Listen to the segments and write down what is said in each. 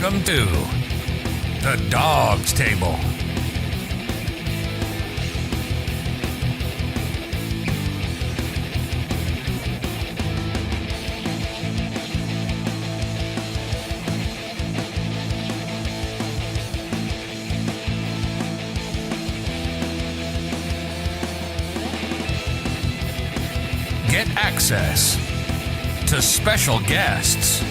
Welcome to the Dawgs Table. Get access to special guests,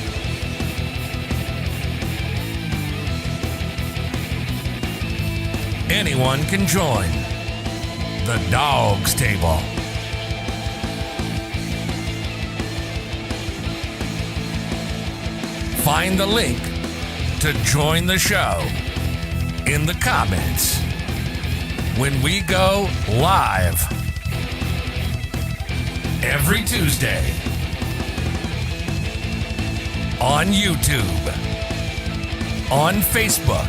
anyone can join the Dawgs Table. Find the link to join the show in the comments when we go live every Tuesday on YouTube, on Facebook,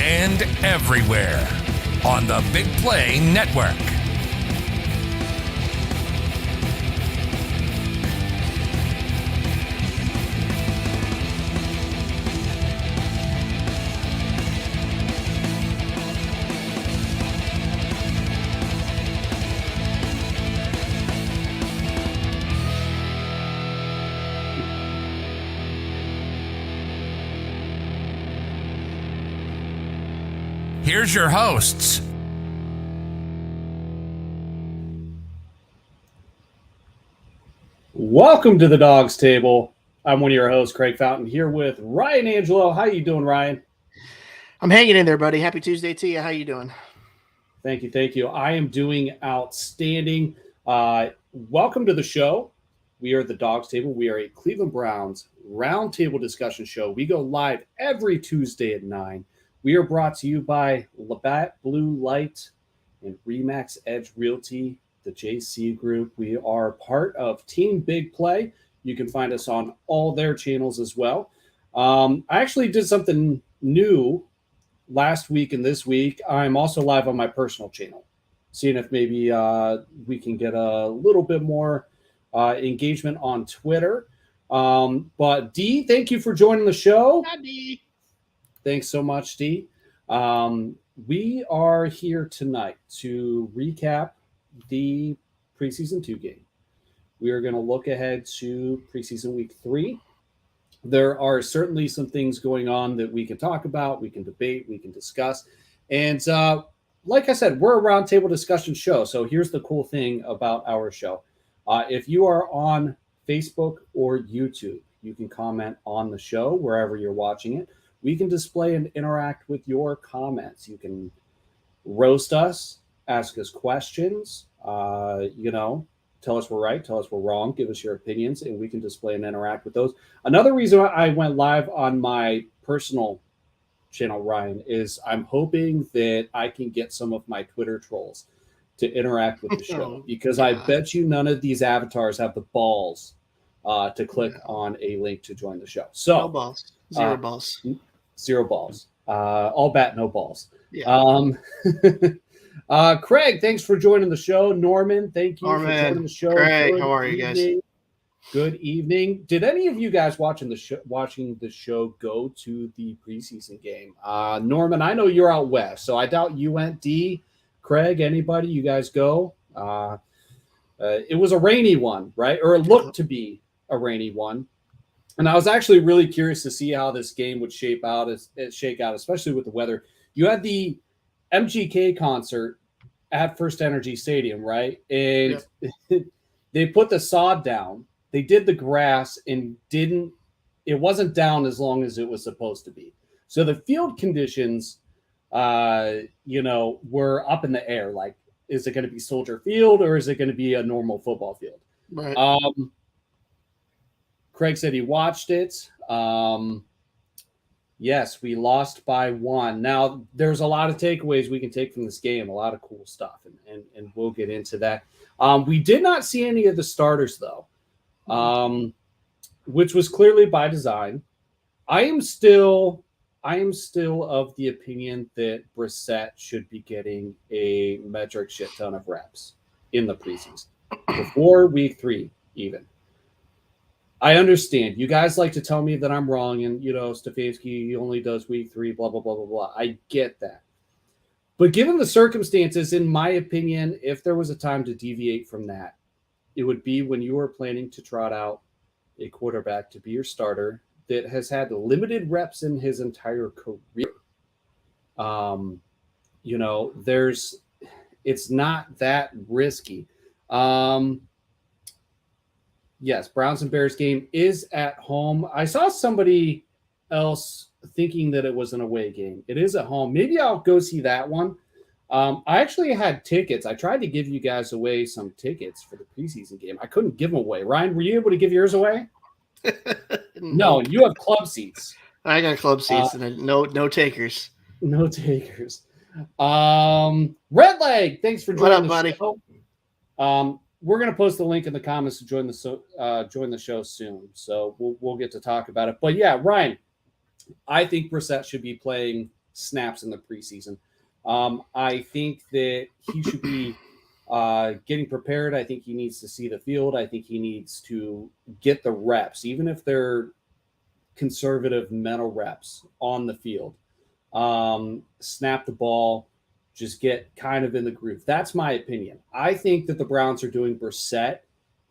and everywhere on the BIGPLAY network. Here's your hosts. Welcome to the Dawgs Table. I'm one of your hosts, Craig Fountain, here with Ryan Angelo. How you doing, Ryan? I'm hanging in there, buddy. Happy Tuesday to you. How you doing? Thank you. I am doing outstanding. Welcome to the show. We are the Dawgs Table. We are a Cleveland Browns roundtable discussion show. We go live every Tuesday at 9. We are brought to you by Labatt Blue Light and Remax Edge Realty, the JC Group. We are part of Team BIGPLAY. You can find us on all their channels as well. I actually did something new last week and this week. I'm also live on my personal channel, seeing if maybe we can get a little bit more engagement on Twitter. But Dee, thank you for joining the show. Hi, Dee. Thanks so much, Dee. We are here tonight to recap the preseason 2 game. We are going to look ahead to preseason week 3. There are certainly some things going on that we can talk about, we can debate, we can discuss. And like I said, we're a roundtable discussion show. So here's the cool thing about our show. If you are on Facebook or YouTube, you can comment on the show wherever you're watching it. We can display and interact with your comments. You can roast us, ask us questions, tell us we're right, tell us we're wrong, give us your opinions, and we can display and interact with those. Another reason I went live on my personal channel, Ryan, is I'm hoping that I can get some of my Twitter trolls to interact with the show, because I bet you none of these avatars have the balls to click on a link to join the show. So no balls. Zero balls. Zero balls. All bat, no balls. Yeah. Craig, thanks for joining the show. Norman, thank you for joining the show. Craig, how are you guys? Good evening. Did any of you guys watching the show go to the preseason game? Norman, I know you're out west, so I doubt you went. D, Craig, anybody? You guys go? It was a rainy one, right? Or it looked to be a rainy one. And I was actually really curious to see how this game would shake out, especially with the weather. You had the MGK concert at First Energy Stadium, right? And they put the sod down. They did the grass and it wasn't down as long as it was supposed to be. So the field conditions, were up in the air. Like, is it going to be Soldier Field or is it going to be a normal football field? Right. Craig said he watched it. Yes, we lost by 1. Now, there's a lot of takeaways we can take from this game, a lot of cool stuff, and we'll get into that. We did not see any of the starters, though, which was clearly by design. I am still of the opinion that Brissett should be getting a metric shit ton of reps in the preseason before week 3. even. I understand. You guys like to tell me that I'm wrong, and Stefanski only does week 3, blah blah blah blah blah. I get that, but given the circumstances, in my opinion, if there was a time to deviate from that, it would be when you were planning to trot out a quarterback to be your starter that has had limited reps in his entire career. It's not that risky. Yes, Browns and Bears game is at home. I saw somebody else thinking that it was an away game. It is at home. Maybe I'll go see that one. I actually had tickets. I tried to give you guys away some tickets for the preseason game. I couldn't give them away. Ryan, were you able to give yours away? No, you have club seats. I got club seats and no takers. No takers. Red Leg, thanks for joining buddy? Show. We're going to post the link in the comments to join the show soon, so we'll get to talk about it. But yeah, Ryan, I think Brissett should be playing snaps in the preseason. I think that he should be getting prepared. I think he needs to see the field. I think he needs to get the reps, even if they're conservative mental reps on the field. Snap the ball. Just get kind of in the groove. That's my opinion. I think that the Browns are doing Brissett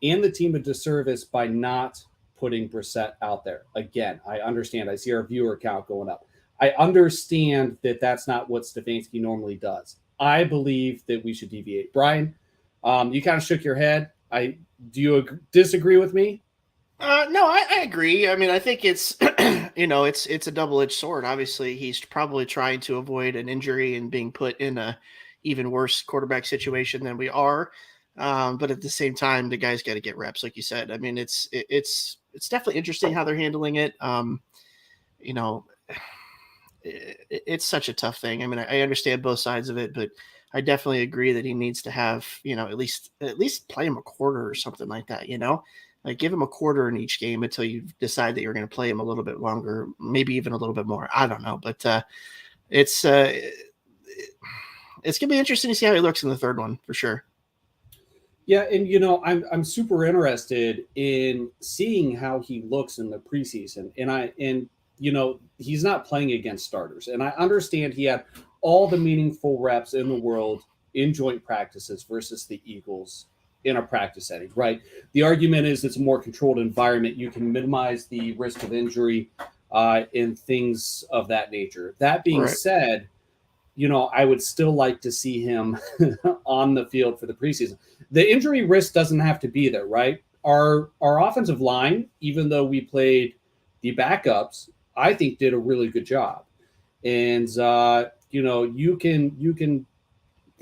and the team a disservice by not putting Brissett out there. Again, I understand. I see our viewer count going up. I understand that that's not what Stefanski normally does. I believe that we should deviate. Brian, you kind of shook your head. Do you disagree with me? No, I agree. I mean, I think it's, it's a double-edged sword. Obviously, he's probably trying to avoid an injury and being put in a even worse quarterback situation than we are. But at the same time, the guy's got to get reps, like you said. I mean, it's definitely interesting how they're handling it. It's such a tough thing. I mean, I understand both sides of it, but I definitely agree that he needs to have, at least play him a quarter or something like that, Like give him a quarter in each game until you decide that you're going to play him a little bit longer, maybe even a little bit more. I don't know, but it's going to be interesting to see how he looks in the third one for sure. Yeah, and I'm super interested in seeing how he looks in the preseason, and he's not playing against starters, and I understand he had all the meaningful reps in the world in joint practices versus the Eagles in a practice setting, right? The argument is it's a more controlled environment. You can minimize the risk of injury and things of that nature. That being said, I would still like to see him on the field for the preseason. The injury risk doesn't have to be there, right? Our offensive line, even though we played the backups, I think did a really good job. And, you can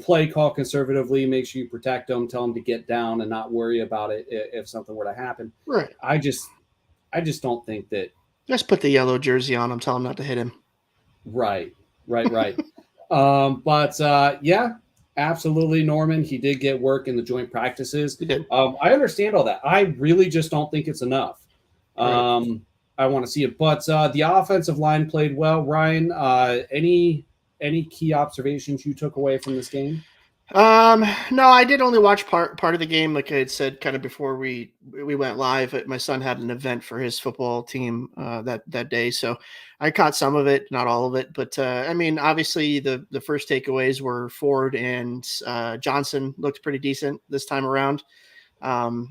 play call conservatively, make sure you protect them, tell them to get down and not worry about it if something were to happen. Right. I just don't think that. Just put the yellow jersey on him, tell him not to hit him. Right. Yeah, absolutely, Norman. He did get work in the joint practices. He did. I understand all that. I really just don't think it's enough. Right. I want to see it. But the offensive line played well. Ryan, any key observations you took away from this game? No, I did only watch part of the game. Like I had said, kind of before we went live, my son had an event for his football team that day. So I caught some of it, not all of it. But I mean, obviously the first takeaways were Ford and Johnson looked pretty decent this time around.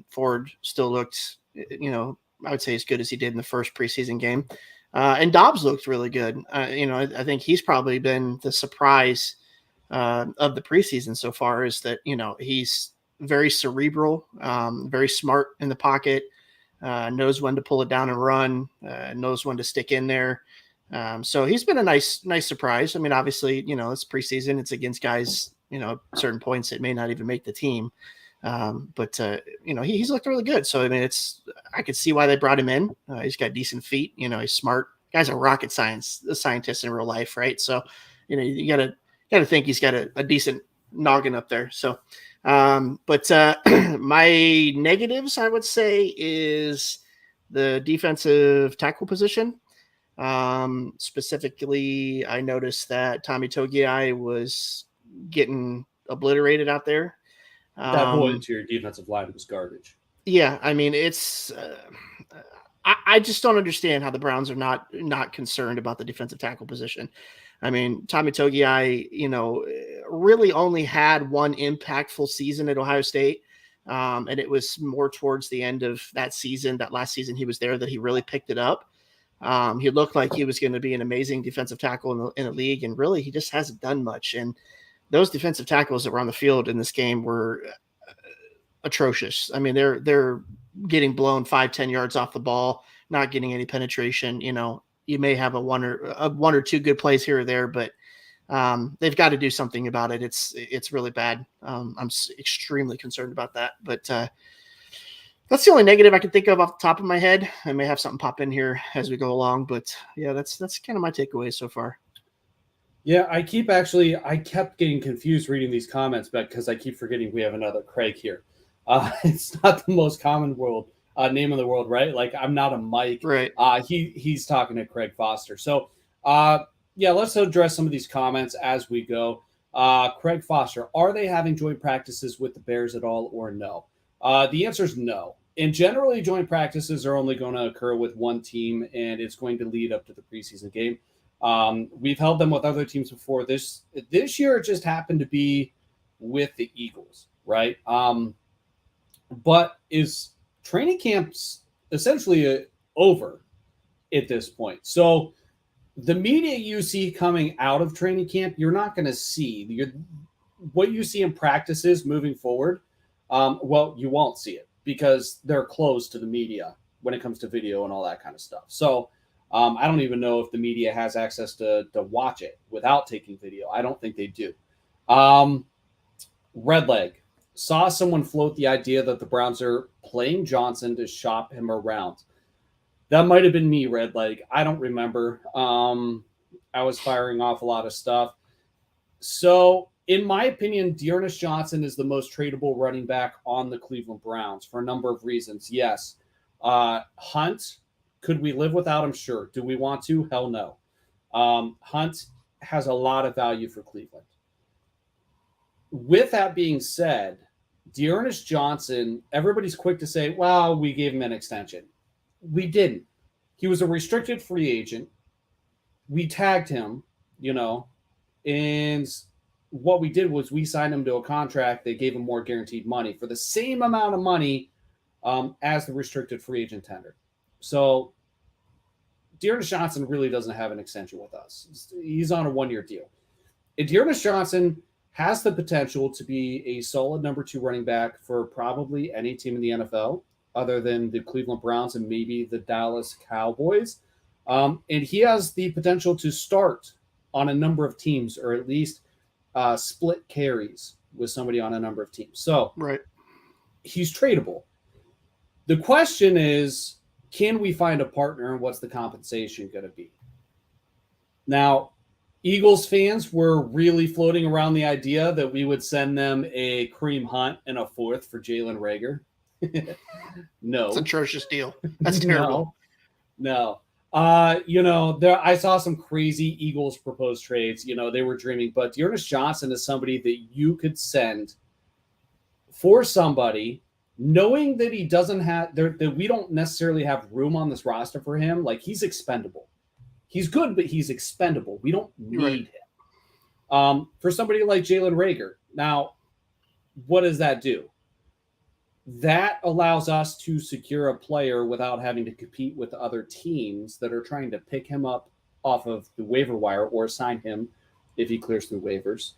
Ford still looked, I would say as good as he did in the first preseason game. And Dobbs looked really good. I think he's probably been the surprise of the preseason so far is that, he's very cerebral, very smart in the pocket, knows when to pull it down and run, knows when to stick in there. So he's been a nice surprise. I mean, obviously, it's preseason. It's against guys, certain points that may not even make the team. But he's looked really good. So, I mean, I could see why they brought him in. He's got decent feet, he's smart. Guy's a scientist in real life. Right. So, you gotta think he's got a decent noggin up there. So, but my negatives, I would say, is the defensive tackle position. Specifically, I noticed that Tommy Togiai was getting obliterated out there. That whole interior defensive line was garbage. Yeah, I mean, it's. I just don't understand how the Browns are not concerned about the defensive tackle position. I mean, Tommy Togiai, really only had one impactful season at Ohio State, and it was more towards the end of that season, that last season he was there, that he really picked it up. He looked like he was going to be an amazing defensive tackle in the league, and really he just hasn't done much. And those defensive tackles that were on the field in this game were atrocious. I mean, they're getting blown 5-10 yards off the ball, not getting any penetration. You may have a one or two good plays here or there, but they've got to do something about it. It's really bad. I'm extremely concerned about that, but that's the only negative I can think of off the top of my head. I may have something pop in here as we go along, but yeah, that's kind of my takeaway so far. Yeah, I kept getting confused reading these comments, but because I keep forgetting we have another Craig here. It's not the most common name in the world, right? Like, I'm not a Mike. Right. He's talking to Craig Foster. So, yeah, let's address some of these comments as we go. Craig Foster, are they having joint practices with the Bears at all or no? The answer is no. And generally, joint practices are only going to occur with one team, and it's going to lead up to the preseason game. We've held them with other teams before. This year, it just happened to be with the Eagles, right? But is training camps essentially over at this point? So the media you see coming out of training camp, you're not going to see. What you see in practices moving forward, well, you won't see it because they're closed to the media when it comes to video and all that kind of stuff. So I don't even know if the media has access to watch it without taking video. I don't think they do. Redleg. Saw someone float the idea that the Browns are playing Johnson to shop him around. That might have been me, Redleg. I don't remember. I was firing off a lot of stuff. So, in my opinion, Dearness Johnson is the most tradable running back on the Cleveland Browns for a number of reasons. Yes. Hunt, could we live without him? Sure. Do we want to? Hell no. Hunt has a lot of value for Cleveland. With that being said, Dearness Johnson, everybody's quick to say, well, we gave him an extension. We didn't. He was a restricted free agent. We tagged him, and what we did was we signed him to a contract that gave him more guaranteed money for the same amount of money as the restricted free agent tender. So Dearness Johnson really doesn't have an extension with us. He's on a one-year deal. And Dearness Johnson has the potential to be a solid number 2 running back for probably any team in the NFL other than the Cleveland Browns and maybe the Dallas Cowboys. And he has the potential to start on a number of teams or at least split carries with somebody on a number of teams. So right. He's tradable. The question is, can we find a partner and what's the compensation going to be? Now, Eagles fans were really floating around the idea that we would send them a Kareem Hunt and a 4th for Jalen Reagor. No. It's an atrocious deal. That's terrible. No. I saw some crazy Eagles proposed trades. They were dreaming. But Dearness Johnson is somebody that you could send for somebody knowing that he doesn't have – that we don't necessarily have room on this roster for him. Like, he's expendable. He's good, but he's expendable. We don't need him. For somebody like Jalen Reagor. Now, what does that do? That allows us to secure a player without having to compete with other teams that are trying to pick him up off of the waiver wire or sign him if he clears through waivers.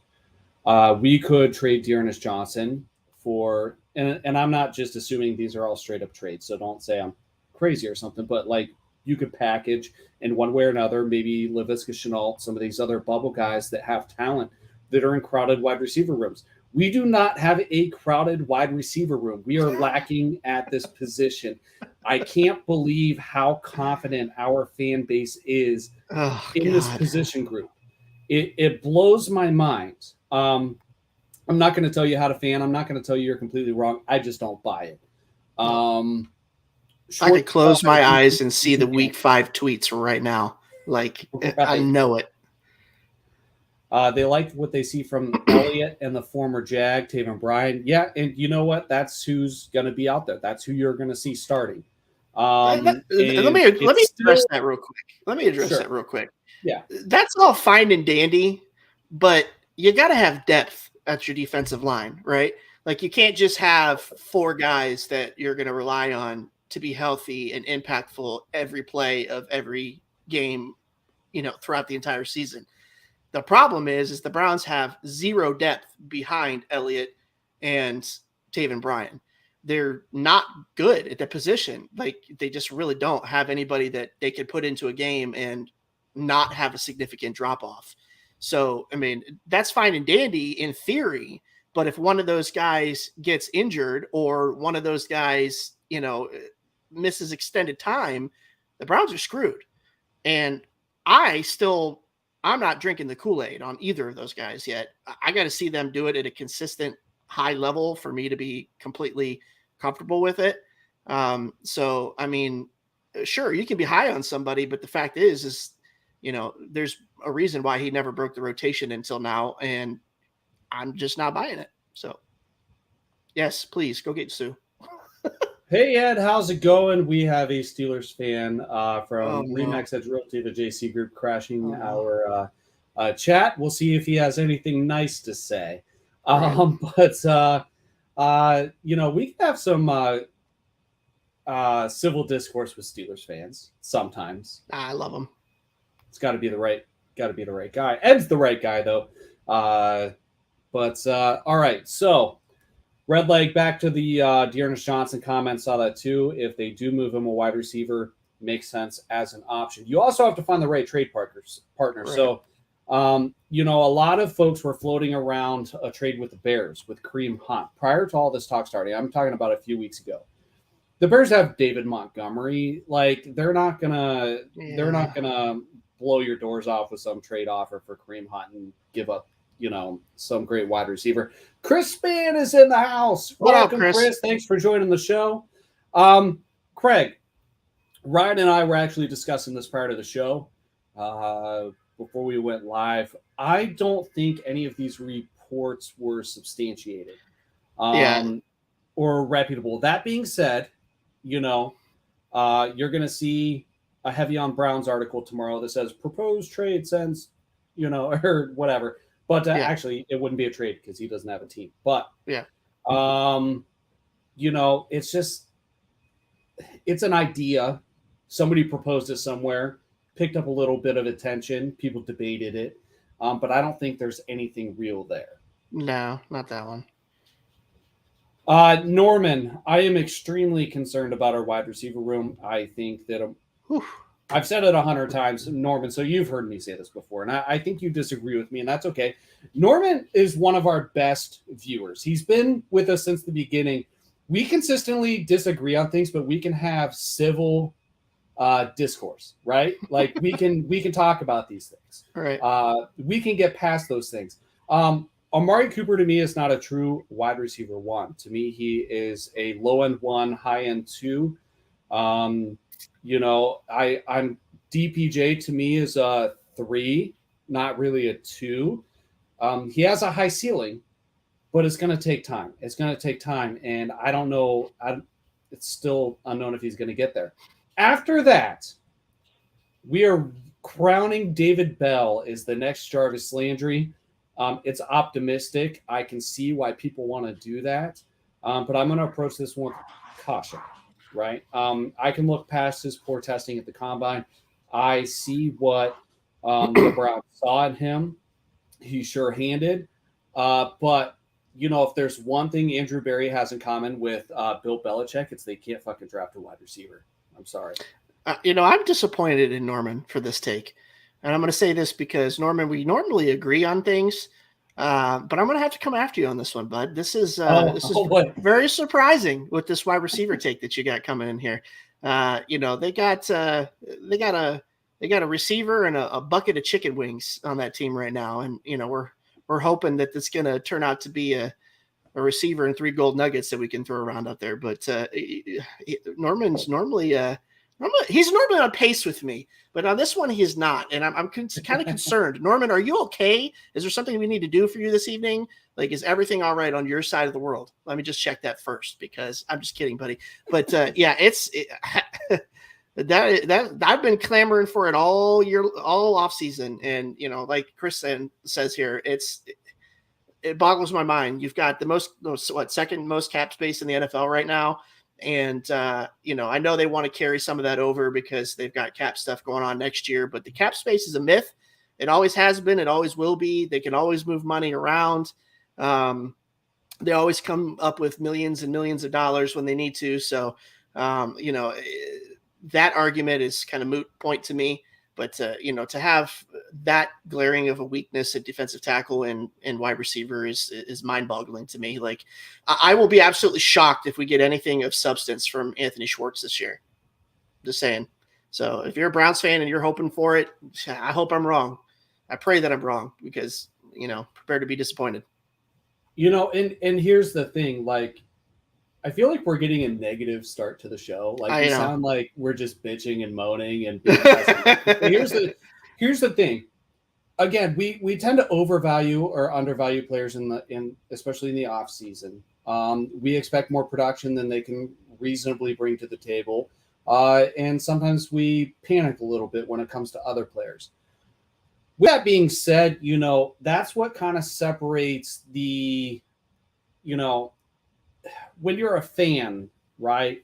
We could trade Dearness Johnson for, and I'm not just assuming these are all straight up trades, so don't say I'm crazy or something, but like you could package in one way or another, maybe Laviska Shenault, some of these other bubble guys that have talent that are in crowded wide receiver rooms. We do not have a crowded wide receiver room. We are lacking at this position. I can't believe how confident our fan base is in this position group. It blows my mind. I'm not going to tell you how to fan. I'm not going to tell you you're completely wrong. I just don't buy it. I could close my eyes and see the week 5 tweets right now. Like, right. I know it. They like what they see from Elliott and the former Jag, Taven Bryan. Yeah, and you know what? That's who's going to be out there. That's who you're going to see starting. Let me address that real quick. Yeah, that's all fine and dandy, but you got to have depth at your defensive line, right? Like you can't just have 4 guys that you're going to rely on to be healthy and impactful every play of every game, throughout the entire season. The problem is the Browns have 0 depth behind Elliott and Taven Bryan. They're not good at the position. Like they just really don't have anybody that they could put into a game and not have a significant drop off. So, I mean, that's fine and dandy in theory, but if one of those guys gets injured or one of those guys, misses extended time, the Browns are screwed. And I'm not drinking the Kool-Aid on either of those guys yet. I got to see them do it at a consistent high level for me to be completely comfortable with it. So, I mean, sure, you can be high on somebody, but the fact is, there's a reason why he never broke the rotation until now, and I'm just not buying it. So, yes, please go get Sue. Hey, Ed, how's it going? We have a Steelers fan from Remax Edge Realty, the JC Group, crashing our chat. We'll see if he has anything nice to say. But we can have some civil discourse with Steelers fans sometimes. I love them. It's got to be the right guy. Ed's the right guy, though. All right, so Red Leg, back to the Dearness Johnson comment, saw that too. If they do move him a wide receiver, makes sense as an option. You also have to find the right trade partner. Right. So, a lot of folks were floating around a trade with the Bears with Kareem Hunt prior to all this talk starting. I'm talking about a few weeks ago. The Bears have David Montgomery. Like they're not gonna blow your doors off with some trade offer for Kareem Hunt and give up some great wide receiver. Chris Spann is in the house. Welcome, Chris. Thanks for joining the show. Craig, Ryan and I were actually discussing this prior to the show before we went live. I don't think any of these reports were substantiated or reputable. That being said, you're going to see a Heavy on Browns article tomorrow that says proposed trade sends, or whatever. But actually, it wouldn't be a trade because he doesn't have a team. But, it's an idea. Somebody proposed it somewhere, picked up a little bit of attention. People debated it. But I don't think there's anything real there. No, not that one. Norman, I am extremely concerned about our wide receiver room. I think that I've said it 100 times, Norman, so you've heard me say this before, and I think you disagree with me, and that's okay. Norman is one of our best viewers. He's been with us since the beginning. We consistently disagree on things, but we can have civil discourse, right? Like we can talk about these things. Right. We can get past those things. Amari Cooper to me is not a true wide receiver 1. To me, he is a low end 1, high end 2. I'm DPJ to me is a 3, not really a 2. He has a high ceiling, but it's going to take time. And I don't know. It's still unknown if he's going to get there. After that, we are crowning David Bell as the next Jarvis Landry. It's optimistic. I can see why people want to do that, but I'm going to approach this one with caution. Right. I can look past his poor testing at the combine. I see what the Browns saw in him. He's sure-handed. But, if there's one thing Andrew Berry has in common with Bill Belichick, it's they can't fucking draft a wide receiver. I'm sorry. I'm disappointed in Norman for this take. And I'm going to say this because, Norman, we normally agree on things. But I'm going to have to come after you on this one, bud. This is very surprising with this wide receiver take that you got coming in here. They got a receiver and a bucket of chicken wings on that team right now, and we're hoping that it's going to turn out to be a receiver and 3 gold nuggets that we can throw around out there. But Norman's normally He's normally on pace with me, but on this one, he's not. And I'm kind of concerned. Norman, are you okay? Is there something we need to do for you this evening? Like, is everything all right on your side of the world? Let me just check that first, because I'm just kidding, buddy. But that I've been clamoring for it all year, all off season. And, like Chris says here, it boggles my mind. You've got the second most cap space in the NFL right now. And, I know they want to carry some of that over because they've got cap stuff going on next year, but the cap space is a myth. It always has been. It always will be. They can always move money around. They always come up with millions and millions of dollars when they need to. So, that argument is kind of moot point to me. But, to have that glaring of a weakness at defensive tackle and wide receiver is mind-boggling to me. Like, I will be absolutely shocked if we get anything of substance from Anthony Schwartz this year. Just saying. So if you're a Browns fan and you're hoping for it, I hope I'm wrong. I pray that I'm wrong because, prepare to be disappointed. And here's the thing, like, I feel like we're getting a negative start to the show. Like, we sound like we're just bitching and moaning and being here's the thing. Again, we tend to overvalue or undervalue players especially in the off season. We expect more production than they can reasonably bring to the table. And sometimes we panic a little bit when it comes to other players. With that being said, that's what kind of separates the, when you're a fan, right?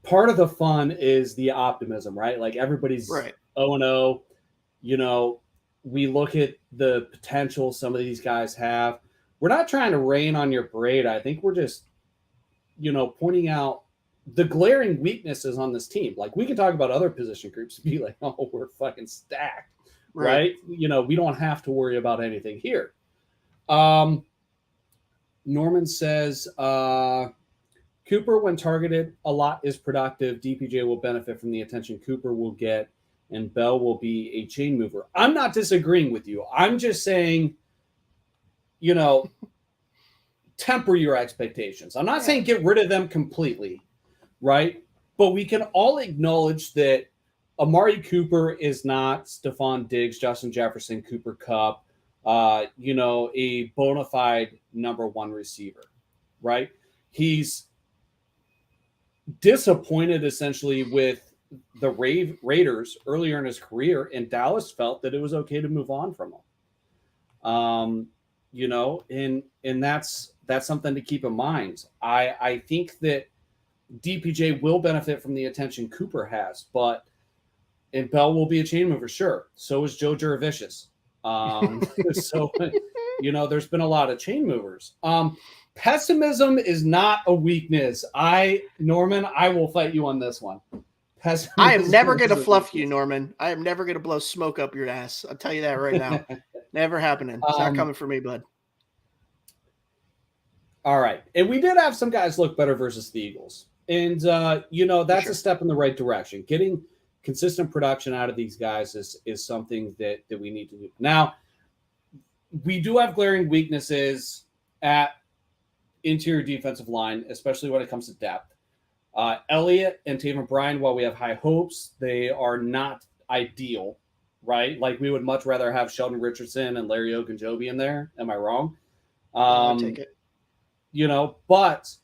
Part of the fun is the optimism, right? Like, everybody's right. 0-0. We look at the potential some of these guys have. We're not trying to rain on your parade. I think we're just, pointing out the glaring weaknesses on this team. Like, we can talk about other position groups and be like, oh, we're fucking stacked, right? We don't have to worry about anything here. Norman says, Cooper, when targeted a lot, is productive. DPJ will benefit from the attention Cooper will get, and Bell will be a chain mover. I'm not disagreeing with you. I'm just saying, temper your expectations. I'm not saying get rid of them completely, right? But we can all acknowledge that Amari Cooper is not Stephon Diggs, Justin Jefferson, Cooper Kupp, a bona fide number one receiver, right? He's disappointed essentially with the Raiders earlier in his career, and Dallas felt that it was okay to move on from him. And that's something to keep in mind. I think that DPJ will benefit from the attention Cooper has, and Bell will be a chain mover, sure. So is Joe Juravicious. So, there's been a lot of chain movers. Pessimism is not a weakness. Norman, I will fight you on this one. I am never going to fluff you, Norman. I am never going to blow smoke up your ass. I'll tell you that right now. Never happening. It's not coming for me, bud. All right. And we did have some guys look better versus the Eagles. And, that's a step in the right direction. Getting consistent production out of these guys is something that we need to do. Now, we do have glaring weaknesses at interior defensive line, especially when it comes to depth. Elliott and Taven Bryan, while we have high hopes, they are not ideal, right? Like, we would much rather have Sheldon Richardson and Larry Ogunjobi in there. Am I wrong? I'll take it. But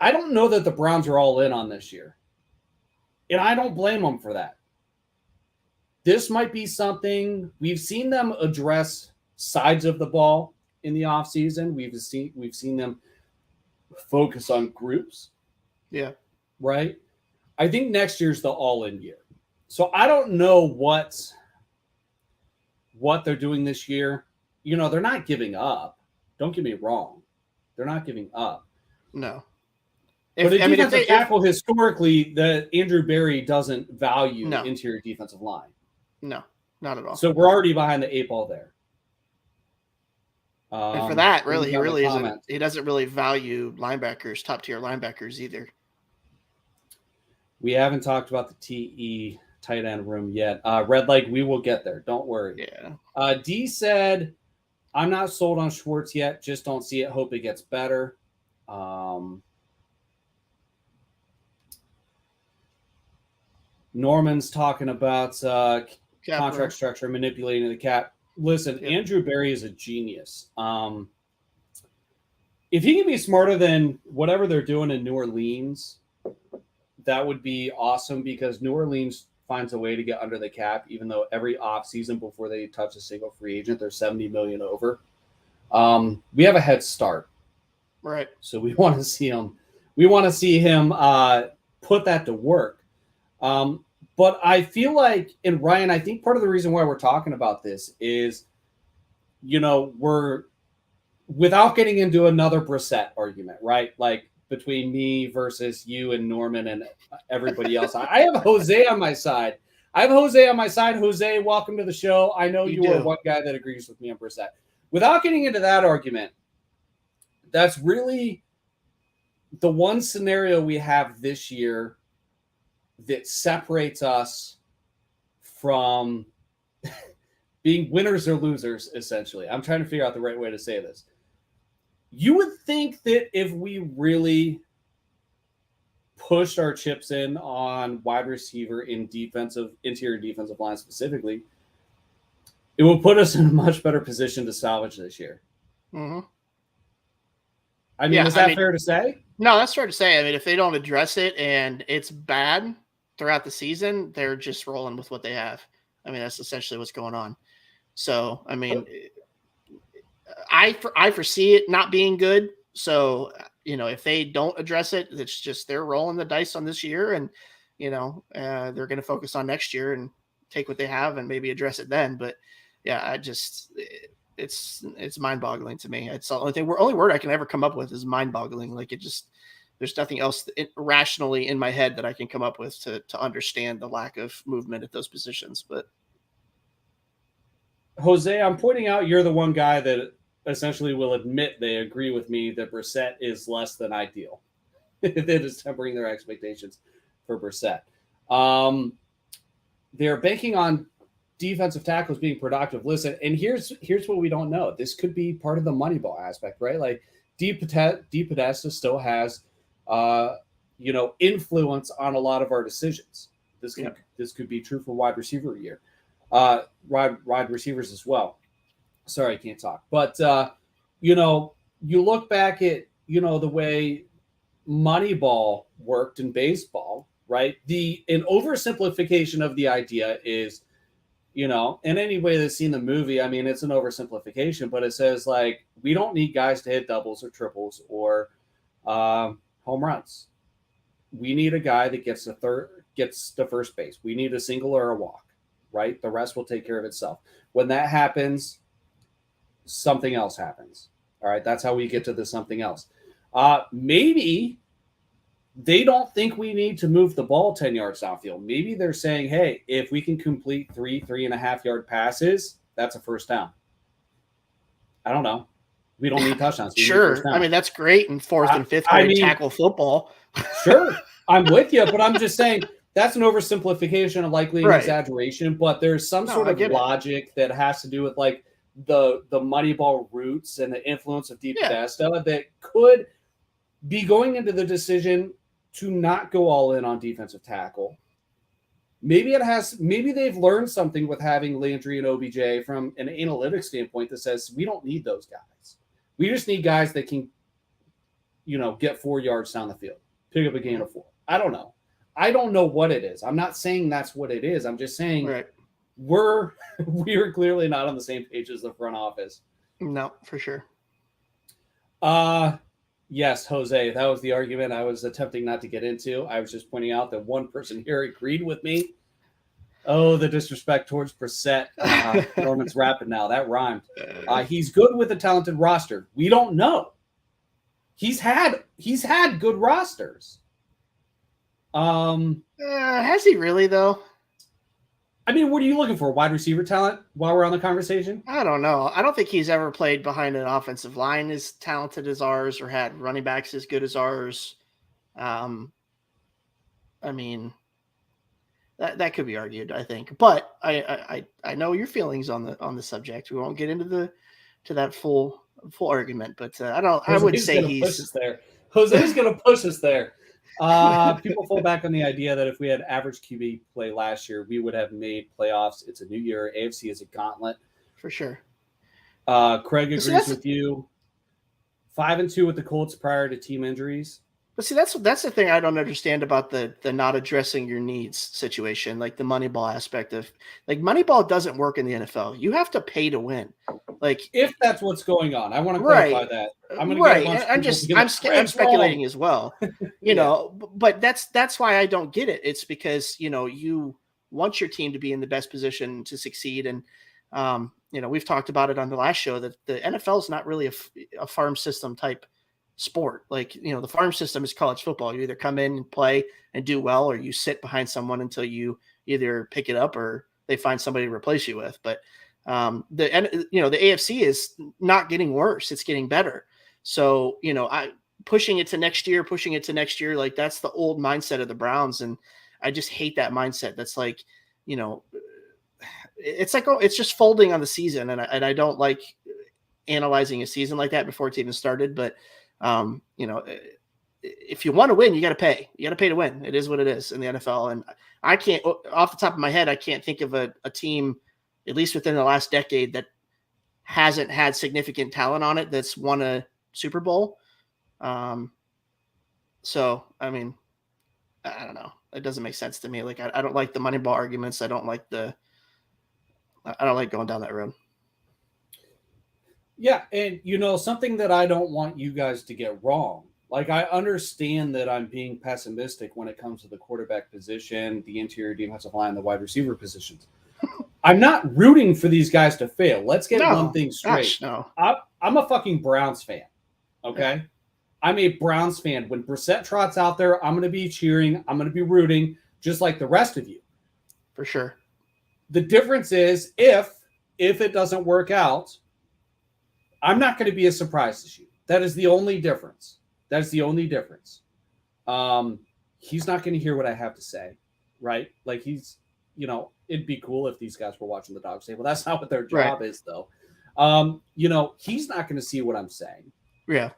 I don't know that the Browns are all in on this year. And I don't blame them for that. This might be something we've seen them address sides of the ball in the offseason. We've seen them focus on groups. Yeah. Right? I think next year's the all-in year. So I don't know what they're doing this year. They're not giving up. Don't get me wrong. They're not giving up. No. But a defensive tackle, historically, the Andrew Berry doesn't value interior defensive line. No, not at all. So we're already behind the 8 ball there. And for that, really, he isn't. He doesn't really value linebackers, top tier linebackers either. We haven't talked about the TE tight end room yet. Red Leg, we will get there. Don't worry. Yeah. D said, I'm not sold on Schwartz yet. Just don't see it. Hope it gets better. Norman's talking about contract room. structure, manipulating the cap. Listen, Yep. Andrew Berry is a genius. If he can be smarter than whatever they're doing in New Orleans, that would be awesome, because New Orleans finds a way to get under the cap, even though every offseason before they touch a single free agent, they're $70 million over. We have a head start. Right. So we want to see him. We want to see him put that to work. But I feel like, and Ryan, I think part of the reason why we're talking about this is, we're, without getting into another Brissett argument, right? Like between me versus you and Norman and everybody else. I have Jose on my side. Jose, welcome to the show. I know you are one guy that agrees with me on Brissett. Without getting into that argument, that's really the one scenario we have this year that separates us from being winners or losers, essentially. I'm trying to figure out the right way to say this. You would think that if we really pushed our chips in on wide receiver in interior defensive line specifically, it will put us in a much better position to salvage this year. Mm-hmm. I mean, is that fair to say? No, that's fair to say. I mean, if they don't address it and it's bad throughout the season, they're just rolling with what they have. I mean, that's essentially what's going on. So, I mean, I foresee it not being good. So, if they don't address it, it's just they're rolling the dice on this year, and they're going to focus on next year and take what they have and maybe address it then. But yeah, it's mind-boggling to me. It's the only word I can ever come up with is mind-boggling. Like, there's nothing else rationally in my head that I can come up with to understand the lack of movement at those positions. But Jose, I'm pointing out you're the one guy that essentially will admit they agree with me that Brissett is less than ideal. That is tempering their expectations for Brissett. They're banking on defensive tackles being productive. Listen, and here's what we don't know. This could be part of the Moneyball aspect, right? Like, Podesta still has, influence on a lot of our decisions. This could be true for wide receiver year. Wide receivers as well. Sorry, I can't talk. But, you look back at, the way Moneyball worked in baseball, right? An oversimplification of the idea is, in any way that's seen the movie, I mean, it's an oversimplification, but it says, like, we don't need guys to hit doubles or triples or home runs. We need a guy that gets to first base. We need a single or a walk, right? The rest will take care of itself. When that happens, something else happens. All right, that's how we get to the something else. Maybe they don't think we need to move the ball 10 yards downfield. Maybe they're saying, hey, if we can complete 3.5 yard passes, that's a first down. I don't know. We don't need touchdowns. Sure. I mean, that's great in fourth and fifth grade tackle football. Sure. I'm with you, but I'm just saying that's an oversimplification and likely an exaggeration, but there's some sort of logic that has to do with, like, the Moneyball roots and the influence of Podesta that could be going into the decision to not go all in on defensive tackle. Maybe they've learned something with having Landry and OBJ from an analytics standpoint that says we don't need those guys. We just need guys that can, get 4 yards down the field, pick up a gain of 4. I don't know. I don't know what it is. I'm not saying that's what it is. I'm just saying we are clearly not on the same page as the front office. No, for sure. Yes, Jose, that was the argument I was attempting not to get into. I was just pointing out that one person here agreed with me. Oh, the disrespect towards Brissett. Norman's rapping now. That rhymed. He's good with a talented roster. We don't know. He's had good rosters. Has he really, though? I mean, what are you looking for? Wide receiver talent while we're on the conversation? I don't know. I don't think he's ever played behind an offensive line as talented as ours or had running backs as good as ours. I mean, that could be argued, I think. But I know your feelings on the subject. We won't get into that full argument. But I wouldn't say he's push us there. Jose's going to push us there. People fall back on the idea that if we had average QB play last year, we would have made playoffs. It's a new year. AFC is a gauntlet. For sure. Craig agrees with you. 5-2 with the Colts prior to team injuries. But see, that's the thing I don't understand about the not addressing your needs situation, like the Moneyball aspect of like Moneyball doesn't work in the NFL. You have to pay to win. Like if that's what's going on, I want to clarify that. I'm going to get a bunch of I'm speculating as well. You know, but that's why I don't get it. It's because you want your team to be in the best position to succeed, and we've talked about it on the last show that the NFL is not really a farm system type sport. Like, the farm system is college football. You either come in and play and do well, or you sit behind someone until you either pick it up or they find somebody to replace you with. But the AFC is not getting worse. It's getting better. So, pushing it to next year, like that's the old mindset of the Browns. And I just hate that mindset. That's like, it's like, it's just folding on the season. And I don't like analyzing a season like that before it's even started. But if you want to win, you got to pay. You got to pay to win. It is what it is in the NFL. And I can't, off the top of my head, I can't think of a team, at least within the last decade, that hasn't had significant talent on it that's won a Super Bowl. So, I mean, I don't know. It doesn't make sense to me. Like, I don't like the Moneyball arguments. I don't like going down that road. Yeah, and something that I don't want you guys to get wrong. Like, I understand that I'm being pessimistic when it comes to the quarterback position, the interior defensive line, the wide receiver positions. I'm not rooting for these guys to fail. Let's get one thing straight. Gosh, no. I'm a fucking Browns fan. Okay? Yeah. I'm a Browns fan. When Brissett trots out there, I'm going to be cheering. I'm going to be rooting, just like the rest of you. For sure. The difference is if it doesn't work out, I'm not going to be as surprised as you. That is the only difference. He's not going to hear what I have to say, right? Like it'd be cool if these guys were watching the Dawgs Table. That's not what their job is, though. He's not going to see what I'm saying. Yeah.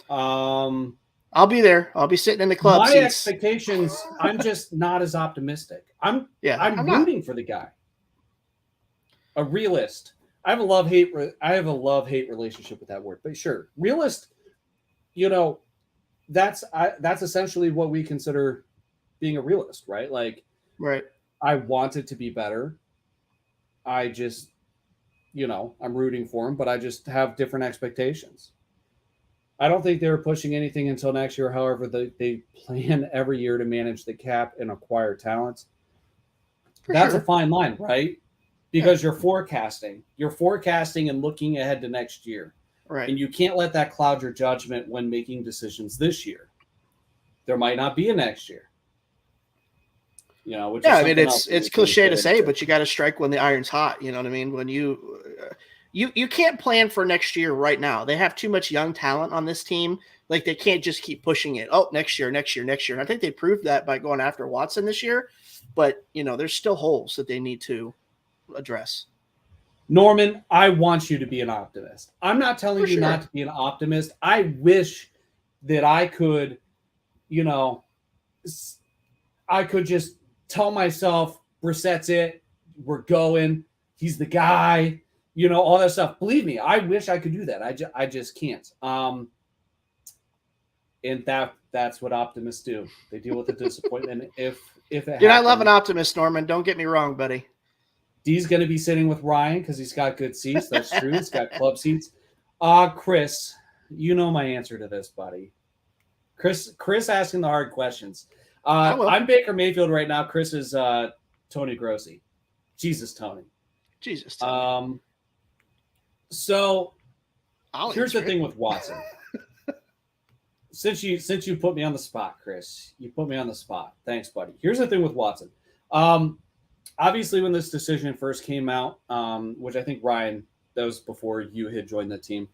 I'll be there. I'll be sitting in the club. My expectations, I'm just not as optimistic. I'm rooting for the guy. A realist. I have a love-hate relationship with that word, but sure, realist. That's essentially what we consider being a realist, right? Like, right. I want it to be better. I just, I'm rooting for him, but I just have different expectations. I don't think they're pushing anything until next year. However, they plan every year to manage the cap and acquire talent. That's a fine line, right? Because you're forecasting and looking ahead to next year. Right. And you can't let that cloud your judgment when making decisions this year. There might not be a next year. Which it's cliche to say, but you got to strike when the iron's hot. You know what I mean? When you can't plan for next year right now. They have too much young talent on this team. Like, they can't just keep pushing it. Oh, next year. And I think they proved that by going after Watson this year. But, there's still holes that they need to address. Norman, I want you to be an optimist. I'm not telling you not to be an optimist. I wish that I could, I could just tell myself, Brissett's it. We're going. He's the guy. All that stuff. Believe me, I wish I could do that. I just can't. And that's what optimists do. They deal with the disappointment if it happens. I love an optimist, Norman. Don't get me wrong, buddy. Dee's going to be sitting with Ryan because he's got good seats. That's true. He's got club seats. Chris, you know my answer to this, buddy. Chris asking the hard questions. I'm Baker Mayfield right now. Chris is Tony Grossi. Jesus, Tony. So here's the thing with Watson. Since you put me on the spot, Chris, you put me on the spot. Thanks, buddy. Here's the thing with Watson. Obviously, when this decision first came out, which I think, Ryan, that was before you had joined the team,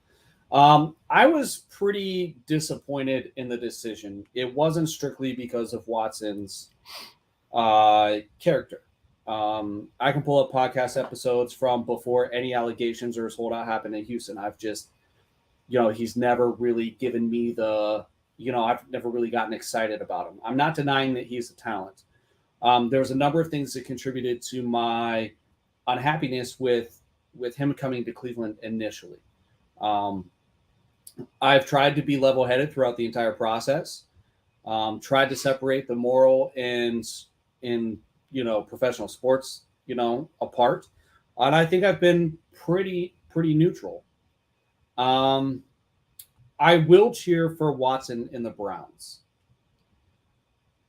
I was pretty disappointed in the decision. It wasn't strictly because of Watson's character. I can pull up podcast episodes from before any allegations or his holdout happened in Houston. I've just, he's never really given me the, I've never really gotten excited about him. I'm not denying that he's a talent. There's a number of things that contributed to my unhappiness with him coming to Cleveland initially. I've tried to be level-headed throughout the entire process. Tried to separate the moral and professional sports, apart. And I think I've been pretty neutral. I will cheer for Watson in the Browns.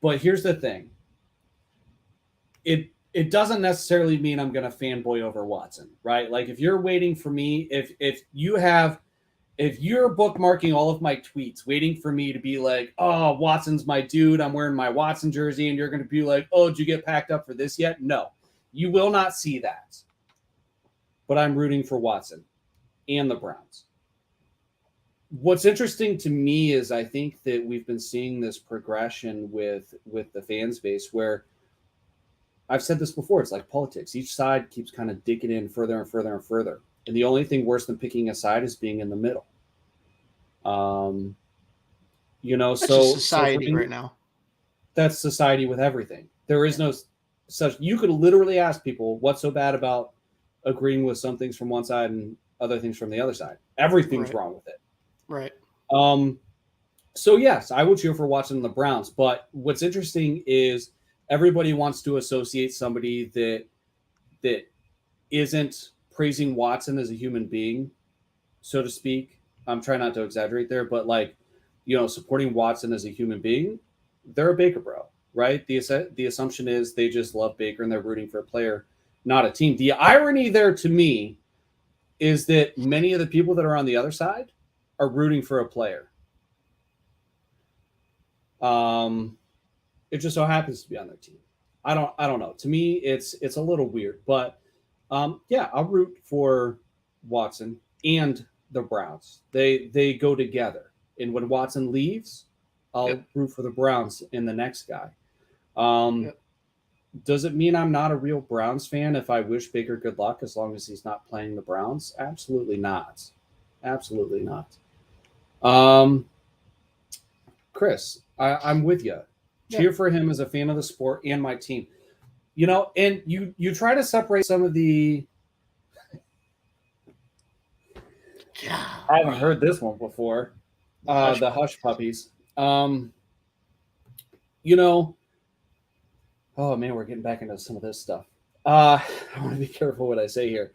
But here's the thing. It doesn't necessarily mean I'm going to fanboy over Watson, right? Like if you're waiting for me, if you're bookmarking all of my tweets, waiting for me to be like, oh, Watson's my dude, I'm wearing my Watson jersey, and you're going to be like, oh, did you get packed up for this yet? No, you will not see that. But I'm rooting for Watson and the Browns. What's interesting to me is I think that we've been seeing this progression with the fans base where I've said this before, it's like politics. Each side keeps kind of digging in further and further and further. And the only thing worse than picking a side is being in the middle. That's so just society so right now. That's society with everything. There is no such. You could literally ask people what's so bad about agreeing with some things from one side and other things from the other side. Everything's wrong with it. Right. So yes, I will cheer for Watson and the Browns. But what's interesting is everybody wants to associate somebody that isn't praising Watson as a human being, so to speak. I'm trying not to exaggerate there, but supporting Watson as a human being, they're a Baker bro, right? The assumption is they just love Baker and they're rooting for a player, not a team. The irony there to me is that many of the people that are on the other side are rooting for a player. It just so happens to be on their team. I don't know. To me, it's a little weird, but I'll root for Watson and the Browns. They go together. And when Watson leaves, I'll root for the Browns and the next guy. Does it mean I'm not a real Browns fan if I wish Baker good luck as long as he's not playing the Browns? Absolutely not. Absolutely not. Chris, I'm with you. Cheer for him as a fan of the sport and my team. And you try to separate some of the. I haven't heard this one before. The hush puppies. Oh man, we're getting back into some of this stuff. I want to be careful what I say here.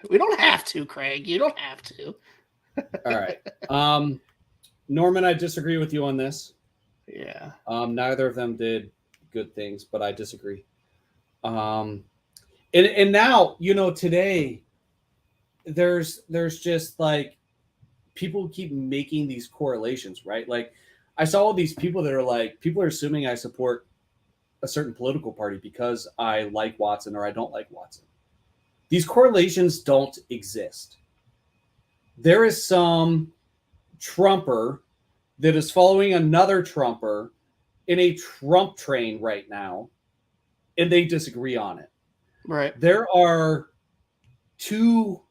We don't have to, Craig. You don't have to. All right. Norman, I disagree with you on this. Yeah. Neither of them did good things, but I disagree. And now, today there's just like people keep making these correlations, right? Like I saw all these people that are like, people are assuming I support a certain political party because I like Watson or I don't like Watson. These correlations don't exist. There is some Trumper that is following another Trumper in a Trump train right now, and they disagree on it. Right. There are two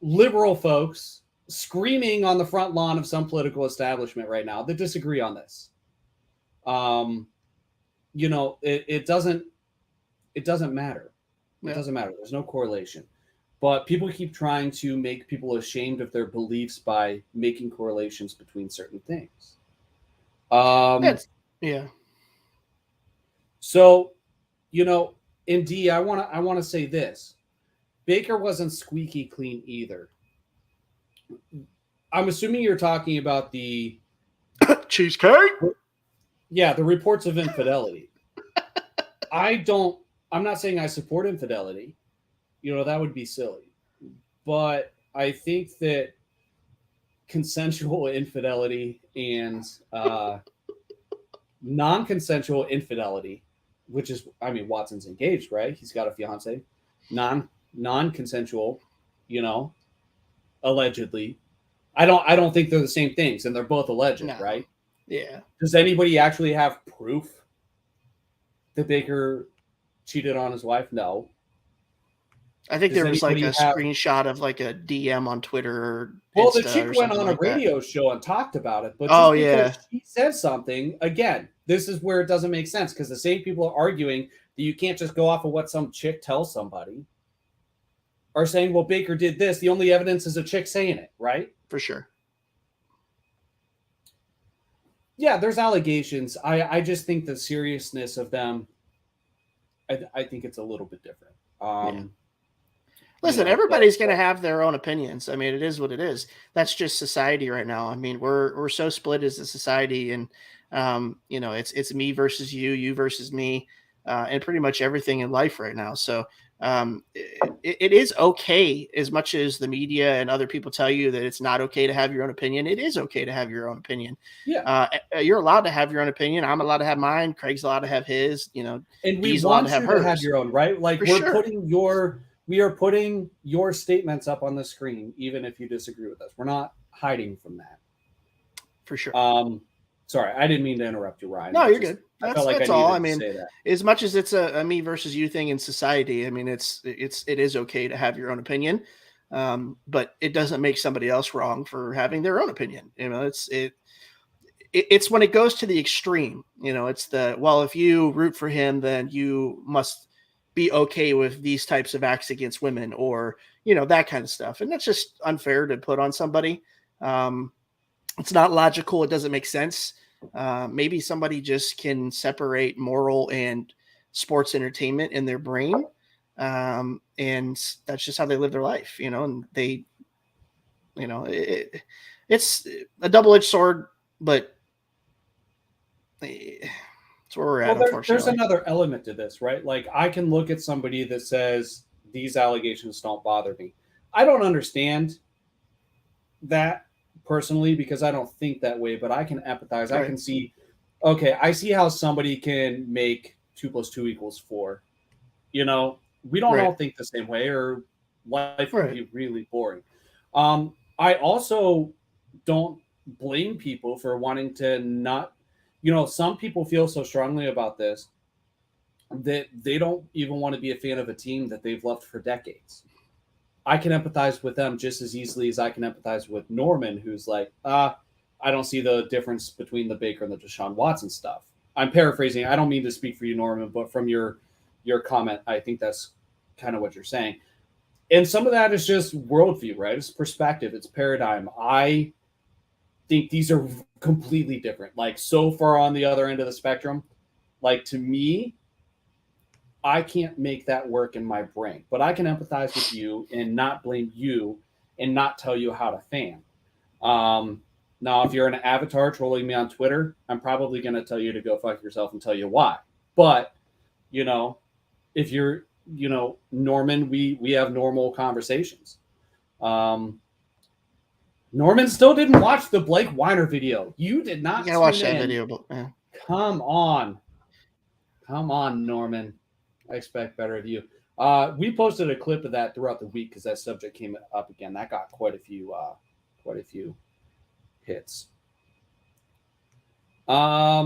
liberal folks screaming on the front lawn of some political establishment right now that disagree on this. It doesn't matter. It doesn't matter. There's no correlation. But people keep trying to make people ashamed of their beliefs by making correlations between certain things. So, in D, I want to say this. Baker wasn't squeaky clean either. I'm assuming you're talking about the cheesecake. Yeah, the reports of infidelity. I'm not saying I support infidelity. That would be silly. But I think that consensual infidelity and non-consensual infidelity, which is, Watson's engaged, right? He's got a fiance. Non-consensual, allegedly. I don't think they're the same things, and they're both alleged, right? Yeah. Does anybody actually have proof that Baker cheated on his wife? No. I think Does there was like a anybody have? screenshot of like a DM on Twitter or Well, the Insta chick or went something on a like that. radio show and talked about it, but Oh just yeah, because she says something, again, this is where it doesn't make sense because the same people are arguing that you can't just go off of what some chick tells somebody, are saying, well, Baker did this. The only evidence is a chick saying it, right? for sure. Yeah, there's allegations. I just think the seriousness of them, I think it's a little bit different. Listen, everybody's going to have their own opinions. I mean, it is what it is. That's just society right now. I mean, we're so split as a society, and it's me versus you versus me, and pretty much everything in life right now. So it is okay, as much as the media and other people tell you that it's not okay to have your own opinion. It is okay to have your own opinion. Yeah, you're allowed to have your own opinion. I'm allowed to have mine. Craig's allowed to have his. and we Dee's allowed want to have you hers. to have your own, right? Like For we're sure. we are putting your statements up on the screen, even if you disagree with us. We're not hiding from that. For sure. Sorry, I didn't mean to interrupt you, Ryan. No, you're good. I felt like that's I all. needed I to mean, say that. as much as it's a me versus you thing in society, I mean, it is okay to have your own opinion, but it doesn't make somebody else wrong for having their own opinion. It's when it goes to the extreme. It's if you root for him, then you must be okay with these types of acts against women, or that kind of stuff, and that's just unfair to put on somebody. It's not logical. It doesn't make sense. Maybe somebody just can separate moral and sports entertainment in their brain. And that's just how they live their life, and they, it's a double-edged sword, but it's where we're at, unfortunately. There's another element to this, right? Like I can look at somebody that says these allegations don't bother me. I don't understand that personally because I don't think that way, but I can empathize. Right. I can see, okay, I see how somebody can make 2 + 2 = 4. We don't all think the same way, or life would be really boring. I also don't blame people for wanting to not, some people feel so strongly about this that they don't even want to be a fan of a team that they've loved for decades. I can empathize with them just as easily as I can empathize with Norman, who's like, I don't see the difference between the Baker and the Deshaun Watson stuff. I'm paraphrasing. I don't mean to speak for you, Norman, but from your comment, I think that's kind of what you're saying. And some of that is just worldview, right? It's perspective, it's paradigm. I think these are completely different, like so far on the other end of the spectrum. Like to me, I can't make that work in my brain, but I can empathize with you and not blame you and not tell you how to fan. Now, if you're an avatar trolling me on Twitter, I'm probably going to tell you to go fuck yourself and tell you why. But, if you're, Norman, we have normal conversations. Norman still didn't watch the Blake Weiner video. You did not. Yeah, watch that video, but man. Come on, Norman. I expect better of you. We posted a clip of that throughout the week because that subject came up again. That got quite a few hits. I